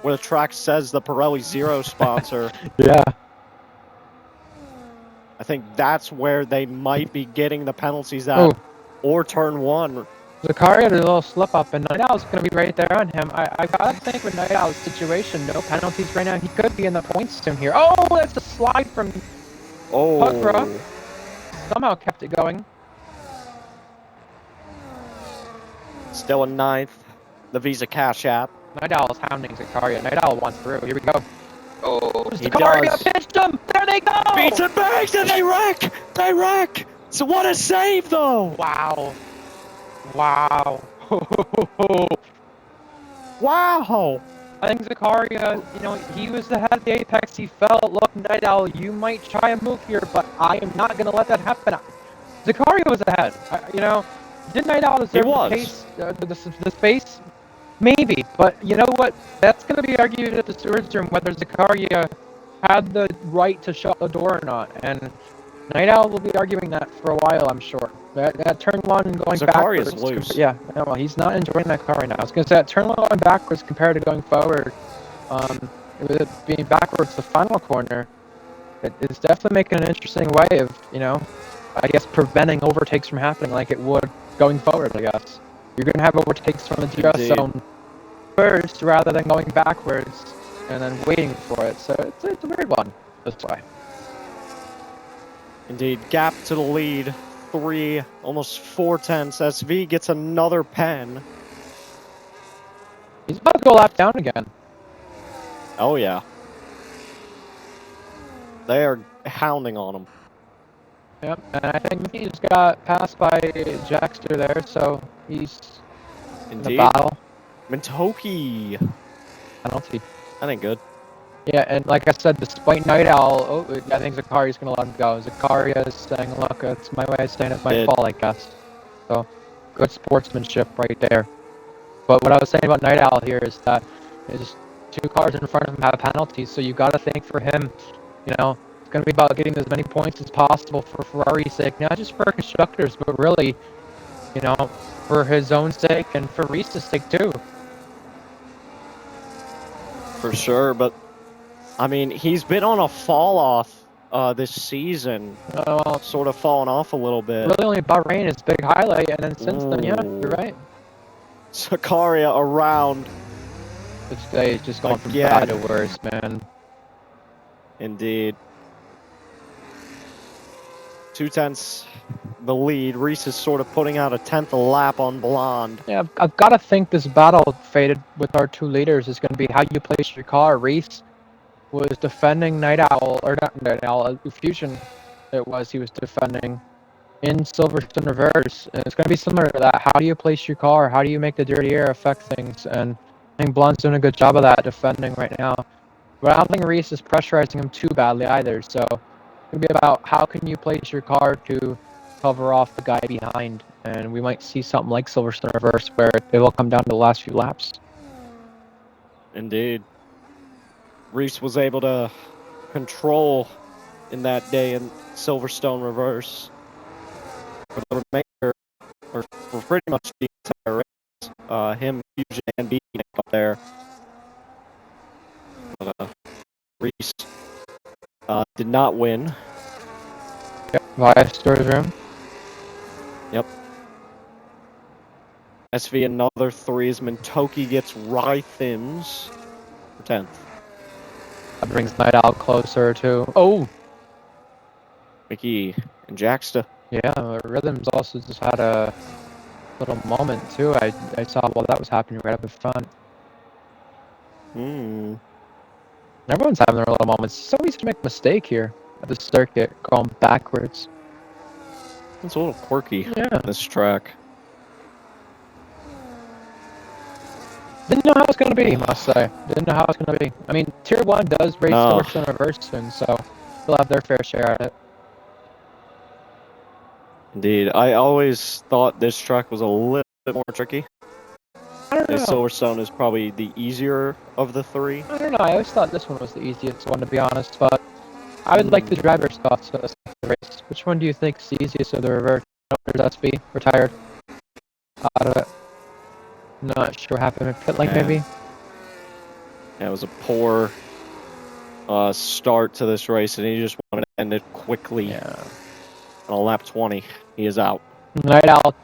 where the track says the Pirelli Zero sponsor. Yeah. I think that's where they might be getting the penalties at, Oh, or turn 1. Zakaria had a little slip up, and Nidal's going to be right there on him. I gotta think with Nidal's situation, no penalties right now. He could be in the points soon here. Oh, that's a slide from Pugra. Oh, Somehow kept it going. still in 9th. The Visa Cash App. Nidal's hounding Zakaria. Nidal won through. Here we go. Oh, He Zakaria does. pitched him. There they go. Beats and bangs, and they wreck! They wreck! So what a save, though! Wow. Wow. Wow! I think Zakaria, you know, he was at the apex. He felt, look, Nidal, you might try a move here, but I am not going to let that happen. Zakaria was ahead. You know, did Nidal deserve the pace, the space? Maybe, but you know what? That's going to be argued at the stewards room whether Zakaria had the right to shut the door or not. And Nidal will be arguing that for a while, I'm sure. That turn 1 going Zakaria's backwards. loose. Yeah, no, well, he's not enjoying that car right now. I was going to say that turn 1 going backwards compared to going forward, with it being backwards the final corner, it is definitely making an interesting way of, you know, I guess preventing overtakes from happening like it would going forward, I guess. You're going to have overtakes from the DRS zone first rather than going backwards and then waiting for it. So it's a weird one this way. Indeed, gap to the lead. 3, almost 4 tenths. SV gets another pen. He's about to go lap down again. Oh, yeah. They are hounding on him. Yep, and I think he just got passed by Jackster there, so he's in the battle. Mintoki. Penalty. That ain't good. Yeah, and like I said, despite Nidal, I think Zakaria's going to let him go. Zakaria is saying, look, it's my way of saying it's my fault, I guess. So, good sportsmanship right there. But what I was saying about Nidal here is that there's 2 cars in front of him have penalties, so you got to think for him, you know, it's going to be about getting as many points as possible for Ferrari's sake, not just for constructors, but really, you know, for his own sake and for Reese's sake too. For sure, but I mean, he's been on a fall off this season. Sort of fallen off a little bit. Really only Bahrain is big highlight, and then since then, yeah, you're right. Zakaria around. This guy is just going from bad to worse, man. Indeed. 2 tenths the lead. Reese is sort of putting out a 10th a lap on Blonde. Yeah, I've got to think this battle fated with our 2 leaders is going to be how you place your car. Reese was defending Night Owl, or not Night Owl, Fusion it was he was defending in Silverstone Reverse. And it's going to be similar to that. How do you place your car? How do you make the dirty air affect things? And I think Blonde's doing a good job of that defending right now. But I don't think Reese is pressurizing him too badly either. So it'll be about how can you place your car to cover off the guy behind. And we might see something like Silverstone Reverse where it will come down to the last few laps. Indeed. Reese was able to control in that day in Silverstone Reverse for the remainder, or for pretty much the entire race. Him, Fusion, and being up there. Reese did not win. Yep, via storage room. Yep. SV another 3 as Mintoki gets Rythims for 10th. That brings Night Owl closer to... Oh! Mickey and Jacksta. Yeah, Rhythms also just had a little moment too. I saw while that was happening right up in front. Everyone's having their little moments. It's so easy to make a mistake here at the circuit, going backwards. It's a little quirky, yeah. This track. Didn't know how it's going to be, must say. Didn't know how it's going to be. I mean, Tier 1 does race Silverstone Reverse soon, so they'll have their fair share at it. Indeed. I always thought this track was a little bit more tricky. I don't know. Silverstone is probably the easier of the 3. I don't know. I always thought this one was the easiest one, to be honest, but I would like the driver's thoughts for this race. Which one do you think is the easiest of the reverse? There's SB, retired. Out of it. Not sure what happened. Pit lane, maybe? Yeah, it was a poor start to this race, and he just wanted to end it quickly. Yeah. On lap 20, he is out. Night Owl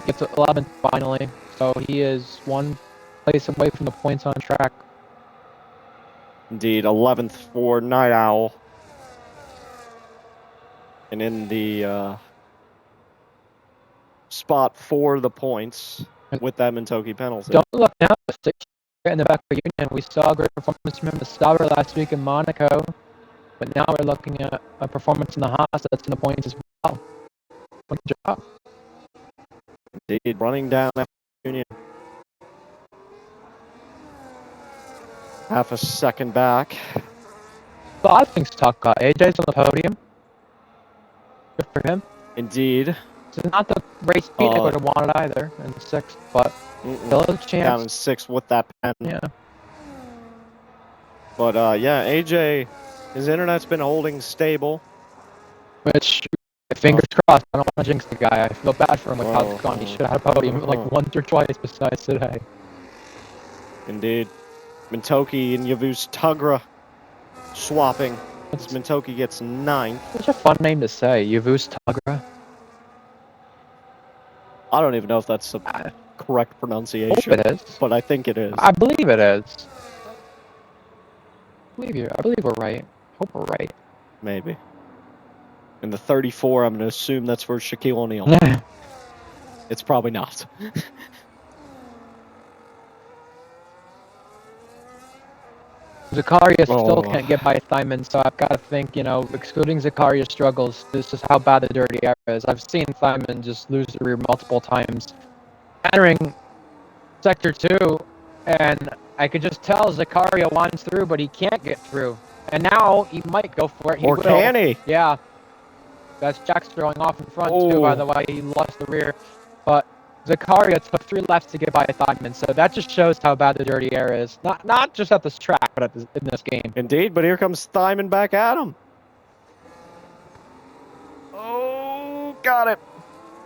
gets 11th finally, so he is one place away from the points on track. Indeed, 11th for Night Owl. And in the spot for the points with that Mintoki penalty. Don't look now, in the back of the Union. We saw a great performance from him in the Sauber last week in Monaco, but now we're looking at a performance in the Haas that's in the points as well. Good job. Indeed, running down that Union. Half a second back. A lot of things to talk about. AJ's on the podium. Good for him. Indeed. It's not the race speed I would have wanted either in 6th, but still a chance. Down in 6th with that pen. Yeah. But yeah, AJ, his internet's been holding stable. Which, fingers crossed, I don't want to jinx the guy. I feel bad for him with how it's gone. He should have had a podium like once or twice besides today. Indeed. Mintoki and Yavuz Tugra swapping. Mintoki gets 9th. Such a fun name to say, Yavuz Tugra. I don't even know if that's the correct pronunciation. Hope it is. But I think it is. I believe it is. I believe we're right. Hope we're right. Maybe. In the 34, I'm going to assume that's for Shaquille O'Neal. It's probably not. Zakaria still can't get by Thyman, so I've got to think, excluding Zakaria's struggles, this is how bad the dirty era is. I've seen Thyman just lose the rear multiple times. Entering Sector 2, and I could just tell Zakaria winds through, but he can't get through. And now he might go for it. Or can he? Yeah. That's Jack's throwing off in front, too, by the way. He lost the rear. But Zakaria took 3 lefts to get by Thyman, so that just shows how bad the dirty air is. Not just at this track, but in this game. Indeed, but here comes Thyman back at him. Oh, got it.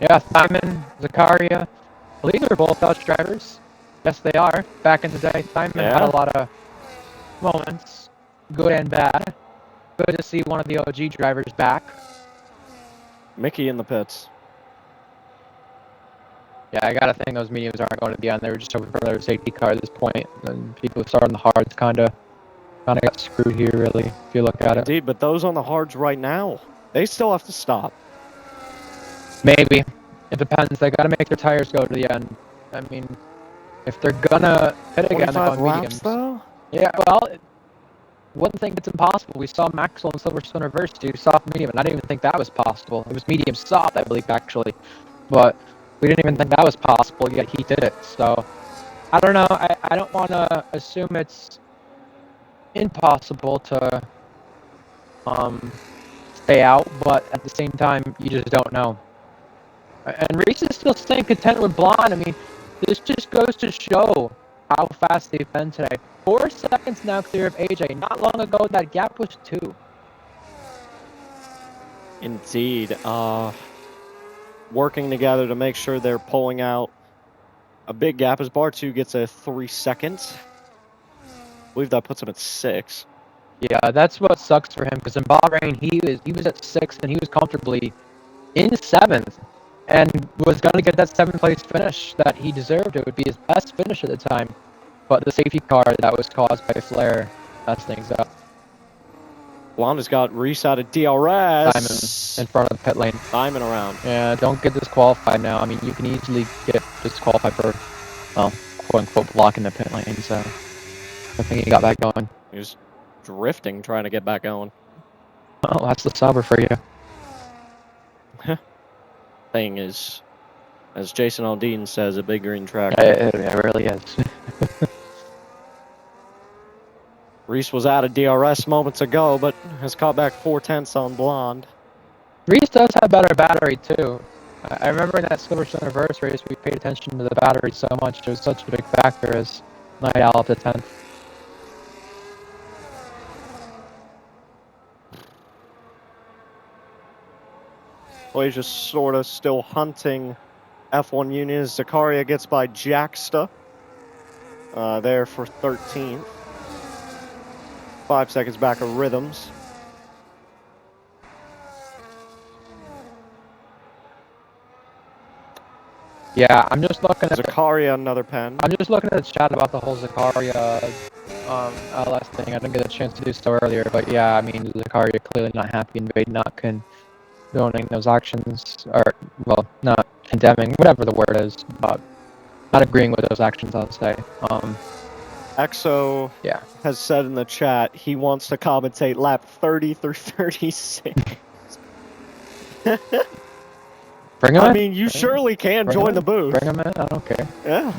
Yeah, Thyman, Zakaria. I believe they're both Dutch drivers. Yes, they are. Back in the day, Thyman had a lot of moments, good and bad. Good to see one of the OG drivers back. Mickey in the pits. Yeah, I gotta think those mediums aren't going to the end. They were just hoping for another safety car at this point. And people starting the hards kind of got screwed here, really, if you look at it. Indeed, but those on the hards right now, they still have to stop. Maybe. It depends. They gotta make their tires go to the end. I mean, if they're gonna hit again on mediums. Though? Yeah, well, wouldn't think it's impossible. We saw Maxwell and Silverstone reverse do soft medium, and I didn't even think that was possible. It was medium soft, I believe, actually. But we didn't even think that was possible, yet he did it. So, I don't know. I don't want to assume it's impossible to stay out, but at the same time, you just don't know. And Reese is still staying content with Blonde. I mean, this just goes to show how fast they've been today. 4 seconds now clear of AJ. Not long ago, that gap was 2. Indeed. Working together to make sure they're pulling out a big gap as Bar 2 gets a 3 seconds. I believe that puts him at 6. Yeah, that's what sucks for him, because in Bahrain, he was at 6 and he was comfortably in 7th. And was going to get that 7th place finish that he deserved. It would be his best finish at the time. But the safety car that was caused by Flair messed things up. Blonde has got Reese out of DRS. Thyman in front of the pit lane. Thyman around. Yeah, don't get disqualified now. I mean, you can easily get disqualified for, well, quote-unquote, blocking the pit lane. So I think he got back going. He was drifting, trying to get back going. Oh, that's the Sauber for you. Thing is, as Jason Aldean says, a big green track. It really is. Reese was out of DRS moments ago, but has caught back 4/10 on Blonde. Reese does have better battery, too. I remember in that Silverstone reverse race, we paid attention to the battery so much. It was such a big factor as Night Owl up to 10th. Well, he's just sort of still hunting F1 Unions. Zakaria gets by Jacksta there for 13th. 5 seconds back of Rhythms. Yeah, I'm just looking at Zakaria, another pen. I'm just looking at the chat about the whole Zakaria LS thing. I didn't get a chance to do so earlier, but yeah, I mean, Zakaria clearly not happy and Vade not condoning those actions, or, well, not condemning, whatever the word is, but not agreeing with those actions, I'll say. Exo Yeah. has said in the chat he wants to commentate lap 30 through 36. Bring him I in. mean, you surely can Bring join him the in. booth. Bring him in, I don't care. Yeah.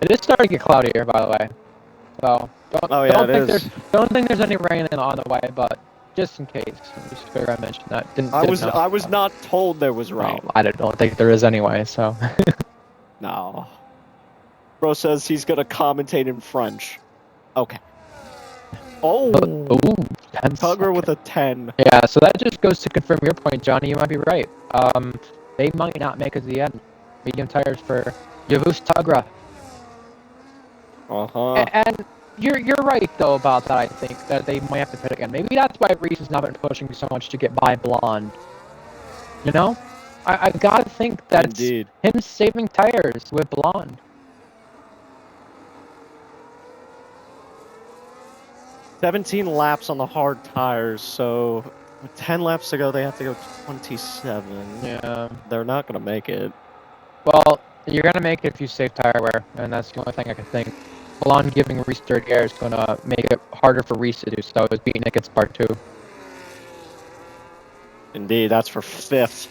It is starting to get cloudy here, by the way. So, don't think there's any rain on the way, but just in case. I just figured I mentioned that. I was not told there was rain. No, I don't think there is anyway, so. No. Bro says he's gonna commentate in French. Okay. Oh! Ooh, 10 Tugger with seconds. a 10. Yeah, so that just goes to confirm your point, Johnny. You might be right. They might not make it to the end. Medium tires for Yavuz Tugra. Uh-huh. And you're right though about that. I think that they might have to pit again. Maybe that's why Reese has not been pushing so much to get by Blonde. You know, I gotta think that Indeed. it's him saving tires with Blonde. 17 laps on the hard tires, so with 10 laps to go, they have to go 27. Yeah. They're not gonna make it. Well, you're gonna make it if you save tire wear, and that's the only thing I can think. Blonde giving Reese third air is gonna make it harder for Reese to do so. As beating it gets part 2. Indeed, that's for 5th.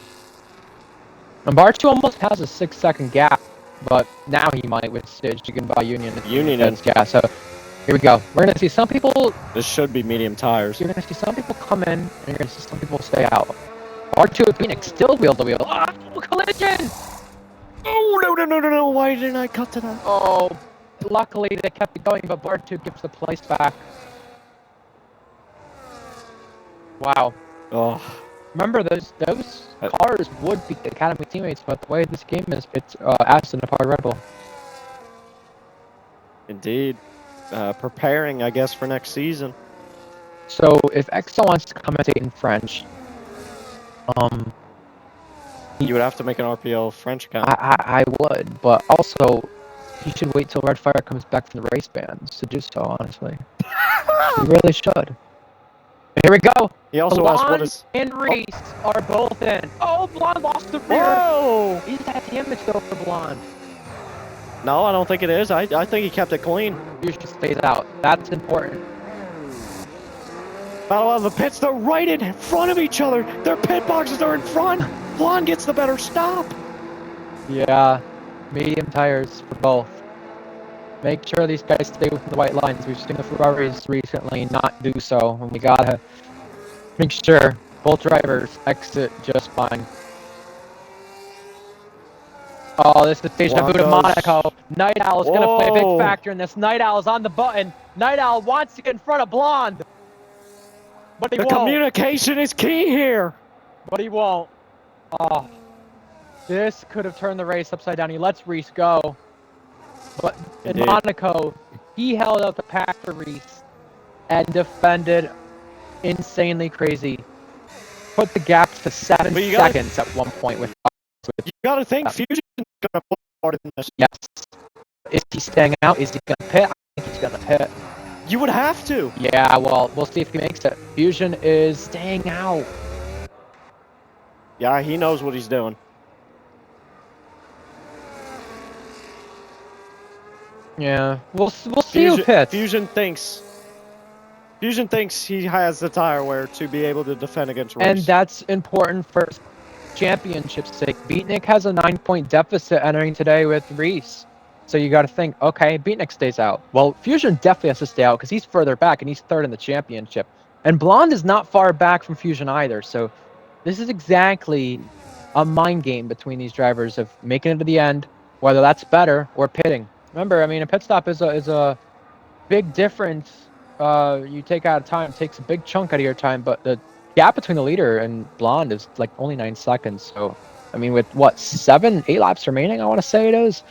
And bar 2 almost has a 6-second gap, but now he might with Stitch. You can buy Union. Yeah, so here we go. We're gonna see some people. This should be medium tires. You're gonna see some people come in, and you're gonna see some people stay out. Bar 2 of Phoenix still wheel to wheel. Oh, collision! Oh, no. Why didn't I cut to that? Oh, luckily they kept it going, but bar 2 gives the place back. Wow. Oh. Remember, those cars would be Academy teammates, but the way this game is, it's Aston apart Red Bull. Indeed. Preparing, I guess, for next season. So, if Exo wants to commentate in French, you would have to make an RPL French account. I would, but also, he should wait till Red Fire comes back from the race bans to do so, honestly. He really should. Here we go. He also asked what is... and Reese are both in. Oh, Blonde lost the rear. Whoa! Is that damage though for Blonde? No, I don't think it is. I think he kept it clean. Fusion stays out. That's important. Battle out of the pits. They're right in front of each other. Their pit boxes are in front. Blonde gets the better stop. Yeah, medium tires for both. Make sure these guys stay within the white lines. We've seen the Ferraris recently not do so, and we gotta make sure both drivers exit just fine. Oh, this is Deja Vu to Monaco. Night Owl is going to play a big factor in this. Night Owl is on the button. Night Owl wants to get in front of Blonde. But he won't. The communication is key here. But he won't. Oh. This could have turned the race upside down. He lets Reese go. But in Monaco, he held out the pack for Reese and defended insanely crazy. Put the gap to 7 seconds at one point with. You gotta think Fusion's gonna put part in this. Yes. Is he staying out? Is he gonna pit? I think he's gonna pit. You would have to. Yeah, well, we'll see if he makes it. Fusion is staying out. Yeah, he knows what he's doing. Yeah, we'll see who pits. Fusion thinks he has the tire wear to be able to defend against Reese. And that's important for championship's sake. Beatnik has a 9-point deficit entering today with Reese. So you got to think, okay, Beatnik stays out. Well, Fusion definitely has to stay out because he's further back and he's third in the championship. And Blonde is not far back from Fusion either. So this is exactly a mind game between these drivers of making it to the end, whether that's better or pitting. Remember, I mean, a pit stop is a big difference. You take out of time, takes a big chunk out of your time, but the gap between the leader and Blonde is like only 9 seconds. So, I mean, with what, 7-8 laps remaining, I want to say it is,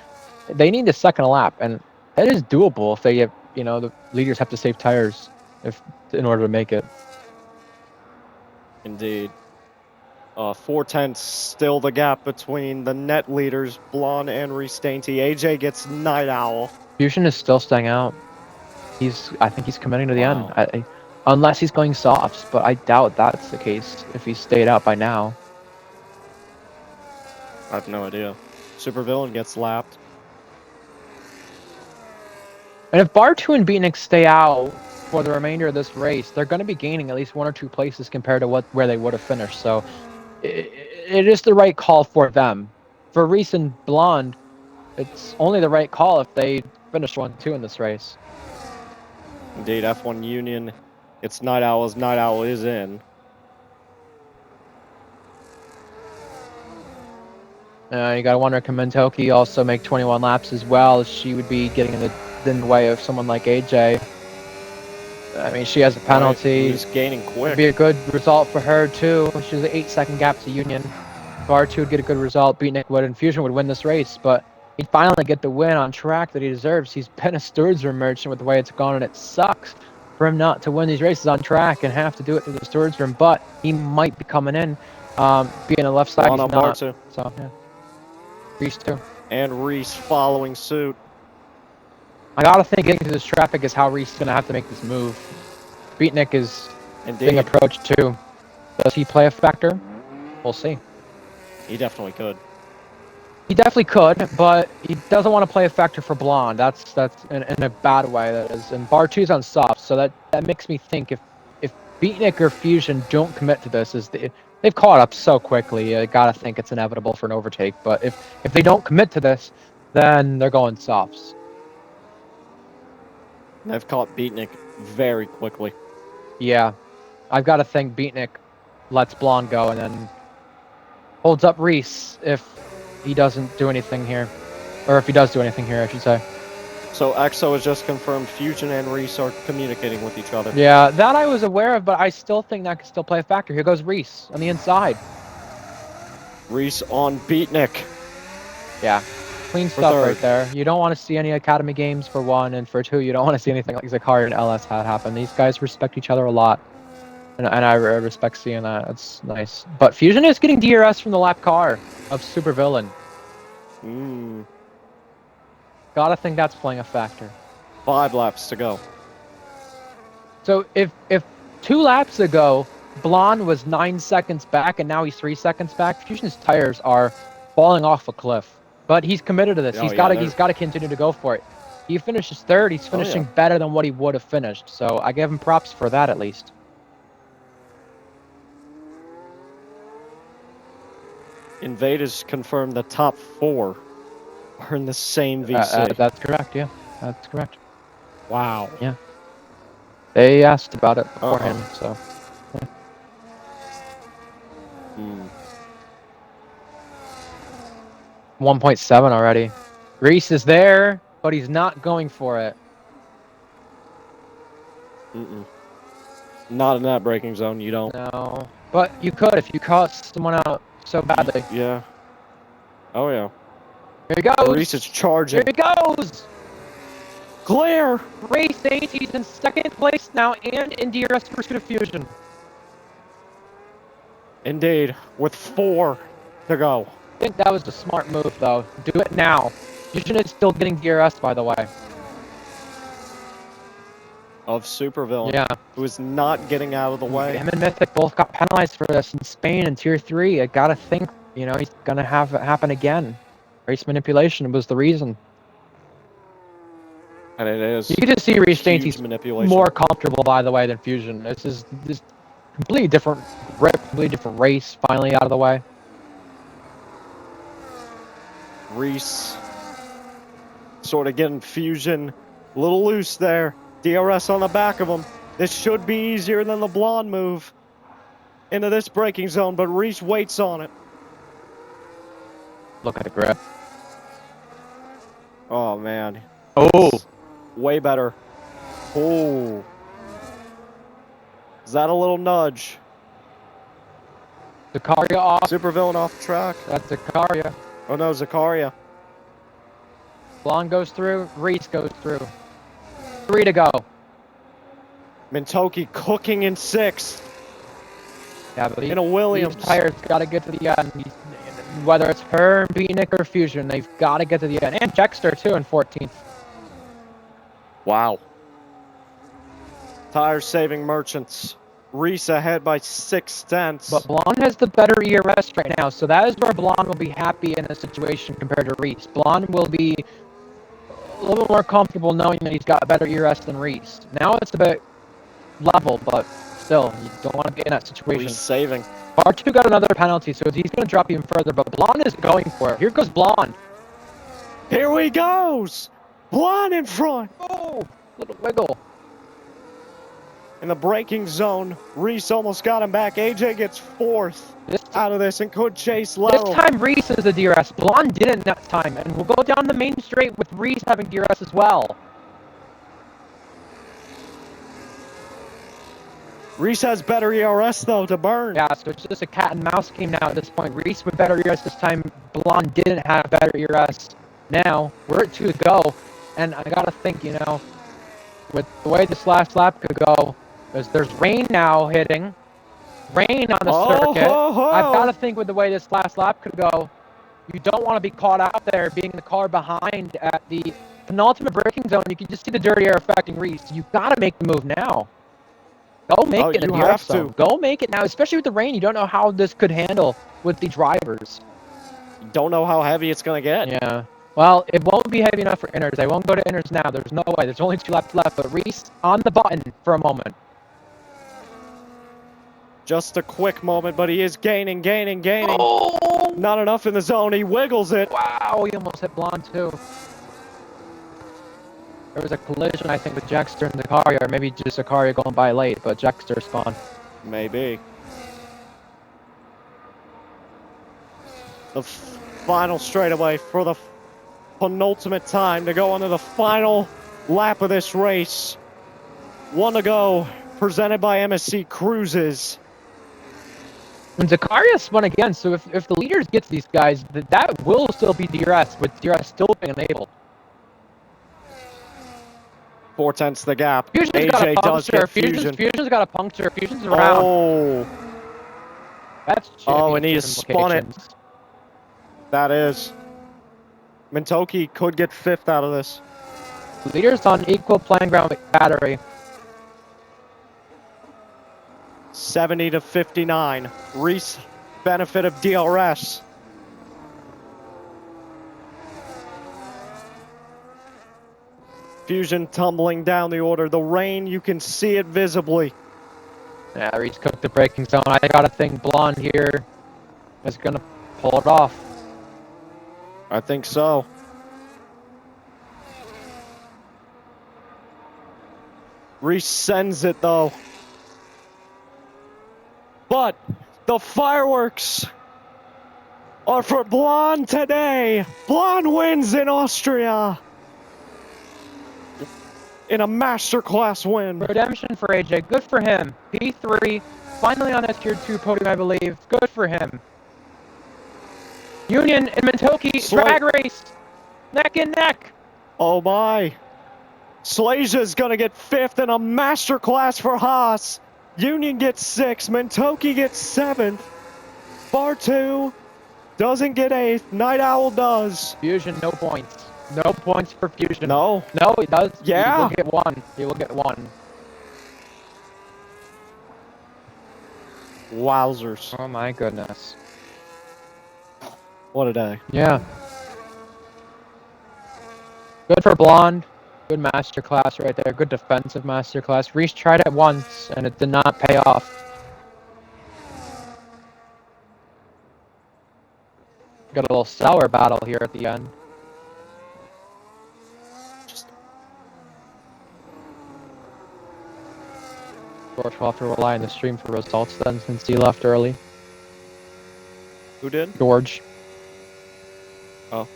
they need a second lap, and that is doable if they you know, the leaders have to save tires in order to make it. Indeed. 4/10 still the gap between the net leaders, Blonde and Reese Dainty. AJ gets Night Owl. Fusion is still staying out. I think he's committing to the Wow. end. Unless he's going softs, but I doubt that's the case if he's stayed out by now. I have no idea. Supervillain gets lapped. And if Bar2 and Beatnik stay out for the remainder of this race, they're going to be gaining at least 1 or 2 places compared to where they would have finished. So it is the right call for them. For Reese and Blonde, it's only the right call if they finish 1-2 in this race. Indeed, F1 Union. It's Night Owl as Night Owl is in. You got to wonder, can Mentoki also make 21 laps as well? She would be getting in the way of someone like AJ. I mean, she has a penalty. Right, she's gaining quick. Would be a good result for her too. She has an 8-second gap to Union. Bar2 would get a good result. Beatnik would, and Fusion would win this race, but he'd finally get the win on track that he deserves. He's been a stewards room merchant with the way it's gone, and it sucks for him not to win these races on track and have to do it through the stewards room. But he might be coming in, being a left side. He's not. Bar2. So yeah. Reese too. And Reese following suit. I gotta think getting through this traffic is how Reese is gonna have to make this move. Beatnik is being approached too. Does he play a factor? We'll see. He definitely could. He definitely could, but he doesn't want to play a factor for Blonde. That's in a bad way, that is. And Bar2's on soft, so that makes me think if Beatnik or Fusion don't commit to this, they've caught up so quickly. I gotta think it's inevitable for an overtake. But if they don't commit to this, then they're going softs. They've caught Beatnik very quickly. Yeah, I've got to think Beatnik lets Blonde go and then holds up Reese if he doesn't do anything here. Or if he does do anything here, I should say. So EXO has just confirmed Fusion and Reese are communicating with each other. Yeah, that I was aware of, but I still think that could still play a factor. Here goes Reese on the inside. Reese on Beatnik. Yeah, clean stuff right there. You don't want to see any Academy games for one, and for two, you don't want to see anything like Zakari and LS had happen. These guys respect each other a lot, and I respect seeing that. It's nice. But Fusion is getting DRS from the lap car of Supervillain. Gotta think that's playing a factor. 5 laps to go. So if 2 laps ago, Blonde was 9 seconds back and now he's 3 seconds back, Fusion's tires are falling off a cliff. But he's committed to this. He's got to continue to go for it. He finishes third. He's finishing better than what he would have finished. So I give him props for that at least. Invade has confirmed the top 4 are in the same VC. That's correct, yeah. That's correct. Wow. Yeah. They asked about it beforehand, so. Yeah. 1.7 already. Reese is there, but he's not going for it. Not in that braking zone, you don't. No. But you could if you caught someone out so badly. Yeah. Oh, yeah. Here he goes. Reese is charging. Here he goes. Clear. Reese Dainty's in second place now and in DRS pursuit of Fusion. Indeed, with 4 to go. I think that was the smart move, though. Do it now. Fusion is still getting DRS, by the way. Of Supervillain. Yeah. Who is not getting out of the way. Him and Mythic both got penalized for this in Spain in Tier 3. I gotta think, you know, he's gonna have it happen again. Race manipulation was the reason. And it is. You can just see Reese Dainty's manipulation. more comfortable, by the way, than Fusion. This is just completely different grip, completely different race, finally out of the way. Reese sort of getting Fusion a little loose there. DRS on the back of him. This should be easier than the Blonde move into this braking zone, but Reese waits on it. Look at the grip. Oh, man. Oh! Way better. Oh. Is that a little nudge? Zakaria off. Supervillain off track. That's Zakaria. Oh, no, Zakaria. Blonde goes through. Reese goes through. 3 to go. Mintoki cooking in 6th. Yeah, but In a Williams. these tires got to get to the end. Whether it's her, Beatnik, or Fusion, they've got to get to the end. And Jexter, too, in 14th. Wow. Tire saving merchants. Reese ahead by 6/10. But Blonde has the better ERS right now, so that is where Blonde will be happy in this situation compared to Reese. Blonde will be a little more comfortable knowing that he's got a better ERS than Reese. Now it's a bit level, but still, you don't want to be in that situation. Reese saving. R2 got another penalty, so he's going to drop even further, but Blonde is going for it. Here goes Blonde. Here he goes! Blonde in front! Oh, little wiggle. In the braking zone, Reese almost got him back. AJ gets 4th out of this and could chase Laurel. This time Reese is the DRS. Blonde didn't that time, and we'll go down the main straight with Reese having DRS as well. Reese has better ERS though to burn. Yeah, so it's just a cat and mouse game now at this point. Reese with better ERS this time. Blonde didn't have better ERS. Now we're at 2 to go, and I gotta think, you know, with the way this last lap could go, because there's rain now hitting. Rain on the circuit. I've got to think with the way this last lap could go, you don't want to be caught out there being the car behind at the penultimate braking zone. You can just see the dirty air affecting Reese. You got to make the move now. Go make it in the DRS zone. Go make it now, especially with the rain. You don't know how this could handle with the drivers. You don't know how heavy it's going to get. Yeah. Well, it won't be heavy enough for inners. I won't go to inners now. There's no way. There's only 2 laps left. But Reese on the button for a moment. Just a quick moment, but he is gaining. Oh! Not enough in the zone. He wiggles it. Wow, he almost hit Blonde too. There was a collision, I think, with Jexter and Zakaria, or maybe just Zakaria going by late, but Jexter spawned. Maybe. The final straightaway for the penultimate time to go into the final lap of this race. 1 to go, presented by MSC Cruises. And Zakaria spun again, so if the leaders get to these guys, that will still be DRS, with DRS still being enabled. 4/10 the gap. Fusion's AJ got a does puncture. get Fusion. Fusion's got a puncture. Fusion's around. Oh. That's And he has spun it. That is. Mintoki could get 5th out of this. Leaders on equal playing ground with battery. 70 to 59. Reese, benefit of DRS. Fusion tumbling down the order. The rain, you can see it visibly. Yeah, Reese cooked the braking zone. I gotta think Blonde here is gonna pull it off. I think so. Reese sends it though. But the fireworks are for Blonde today. Blonde wins in Austria. In a masterclass win. Redemption for AJ. Good for him. P3. Finally on that Tier 2 podium, I believe. Good for him. Union and Mintoki. Drag race. Neck and neck. Oh my. Slasia's gonna get 5th in a masterclass for Haas. Union gets 6th. Mintoki gets 7th. Bar 2 doesn't get 8th. Night Owl does. Fusion, no points. No points for Fusion. No. No, he does. Yeah. He will get 1. He will get 1. Wowzers. Oh my goodness. What a day. Yeah. Good for Blonde. Good masterclass right there. Good defensive masterclass. Reese tried it once, and it did not pay off. Got a little sour battle here at the end. George will have to rely on the stream for results then, since he left early. Who did? George. Oh.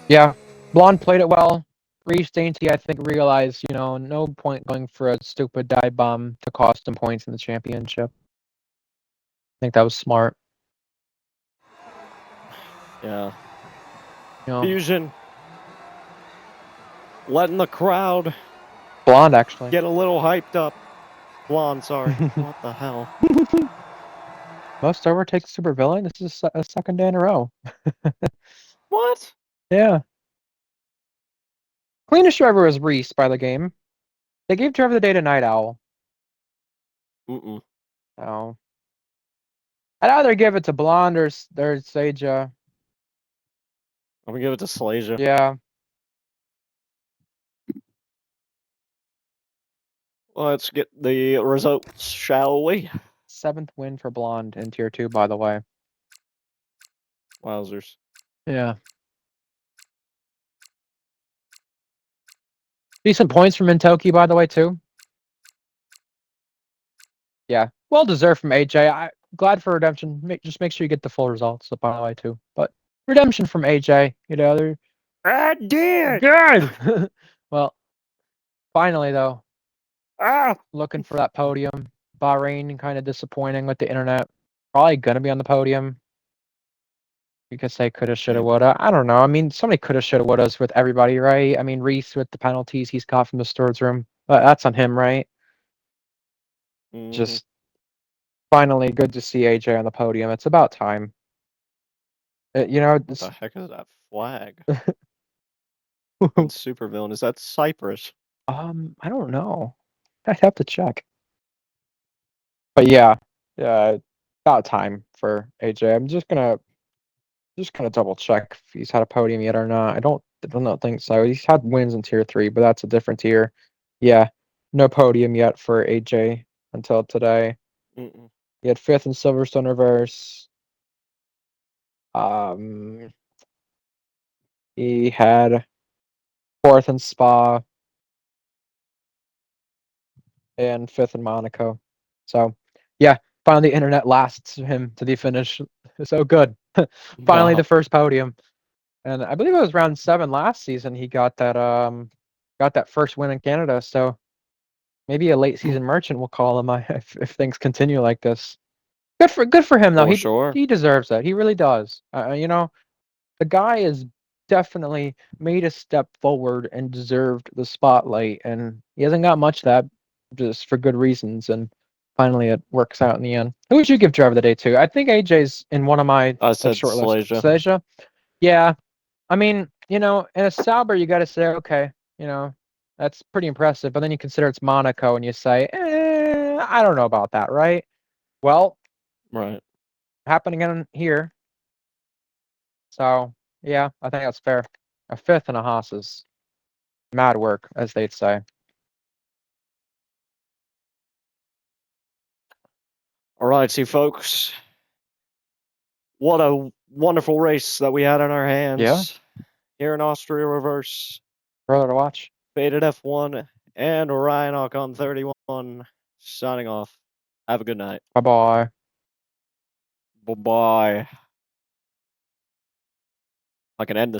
Yeah, Blonde played it well. Reese Dainty, I think, realized, you know, no point going for a stupid dive bomb to cost him points in the championship. I think that was smart. Yeah. You know, Fusion. letting the crowd Blonde, actually. get a little hyped up. Blonde, sorry. What the hell? Most overtakes supervillain. This is a second day in a row. What? Yeah. Cleanest driver was Reese by the game. They gave driver of the day to Night Owl. Mm-mm. Oh. I'd either give it to Blonde or Seja. I'm gonna give it to Slasia. Yeah. Let's get the results, shall we? 7th win for Blonde in Tier 2, by the way. Wowzers. Yeah. Decent points from Mintoki, by the way, too. Yeah. Well deserved from AJ. Glad for redemption. Just make sure you get the full results, by the way, too. But redemption from AJ. You know, they're I did! good. Well, finally, though, Ah! looking for that podium. Bahrain kind of disappointing with the internet. Probably gonna be on the podium. You could say coulda, shoulda, woulda. I don't know. I mean, somebody coulda, shoulda, wouldas with everybody, right? I mean, Reese with the penalties he's caught from the storage room. That's on him, right? Mhm. Just finally good to see AJ on the podium. It's about time. You know, What the heck is that flag? Supervillain, is that Cyprus? I don't know. I'd have to check. But yeah, about time for AJ. I'm just gonna double check if he's had a podium yet or not. I don't think so. He's had wins in tier 3, but that's a different tier. Yeah, no podium yet for AJ until today. Mm-mm. He had 5th in Silverstone Reverse. He had 4th in Spa and 5th in Monaco. So yeah, finally the internet lasts him to the finish. So good. Finally Wow. the first podium. And I believe it was round 7 last season he got that first win in Canada. So maybe a late season merchant will call him if things continue like this. Good for him though. For sure. He deserves it. He really does. You know, the guy has definitely made a step forward and deserved the spotlight, and he hasn't got much of that just for good reasons. And finally, it works out in the end. Who would you give driver of the day to? I think AJ's in one of my I said short list. Slasia. Slasia? Yeah. I mean, you know, in a Sauber, you got to say, okay, you know, that's pretty impressive. But then you consider it's Monaco, and you say, I don't know about that, right? Well, Right. happening again here. So yeah, I think that's fair. A 5th in a Haas is mad work, as they'd say. All right, see, folks. What a wonderful race that we had in our hands. Yeah. Here in Austria Reverse. Brother to watch. Faded F1 and Ryan on 31 signing off. Have a good night. Bye-bye. Bye-bye. I can end this.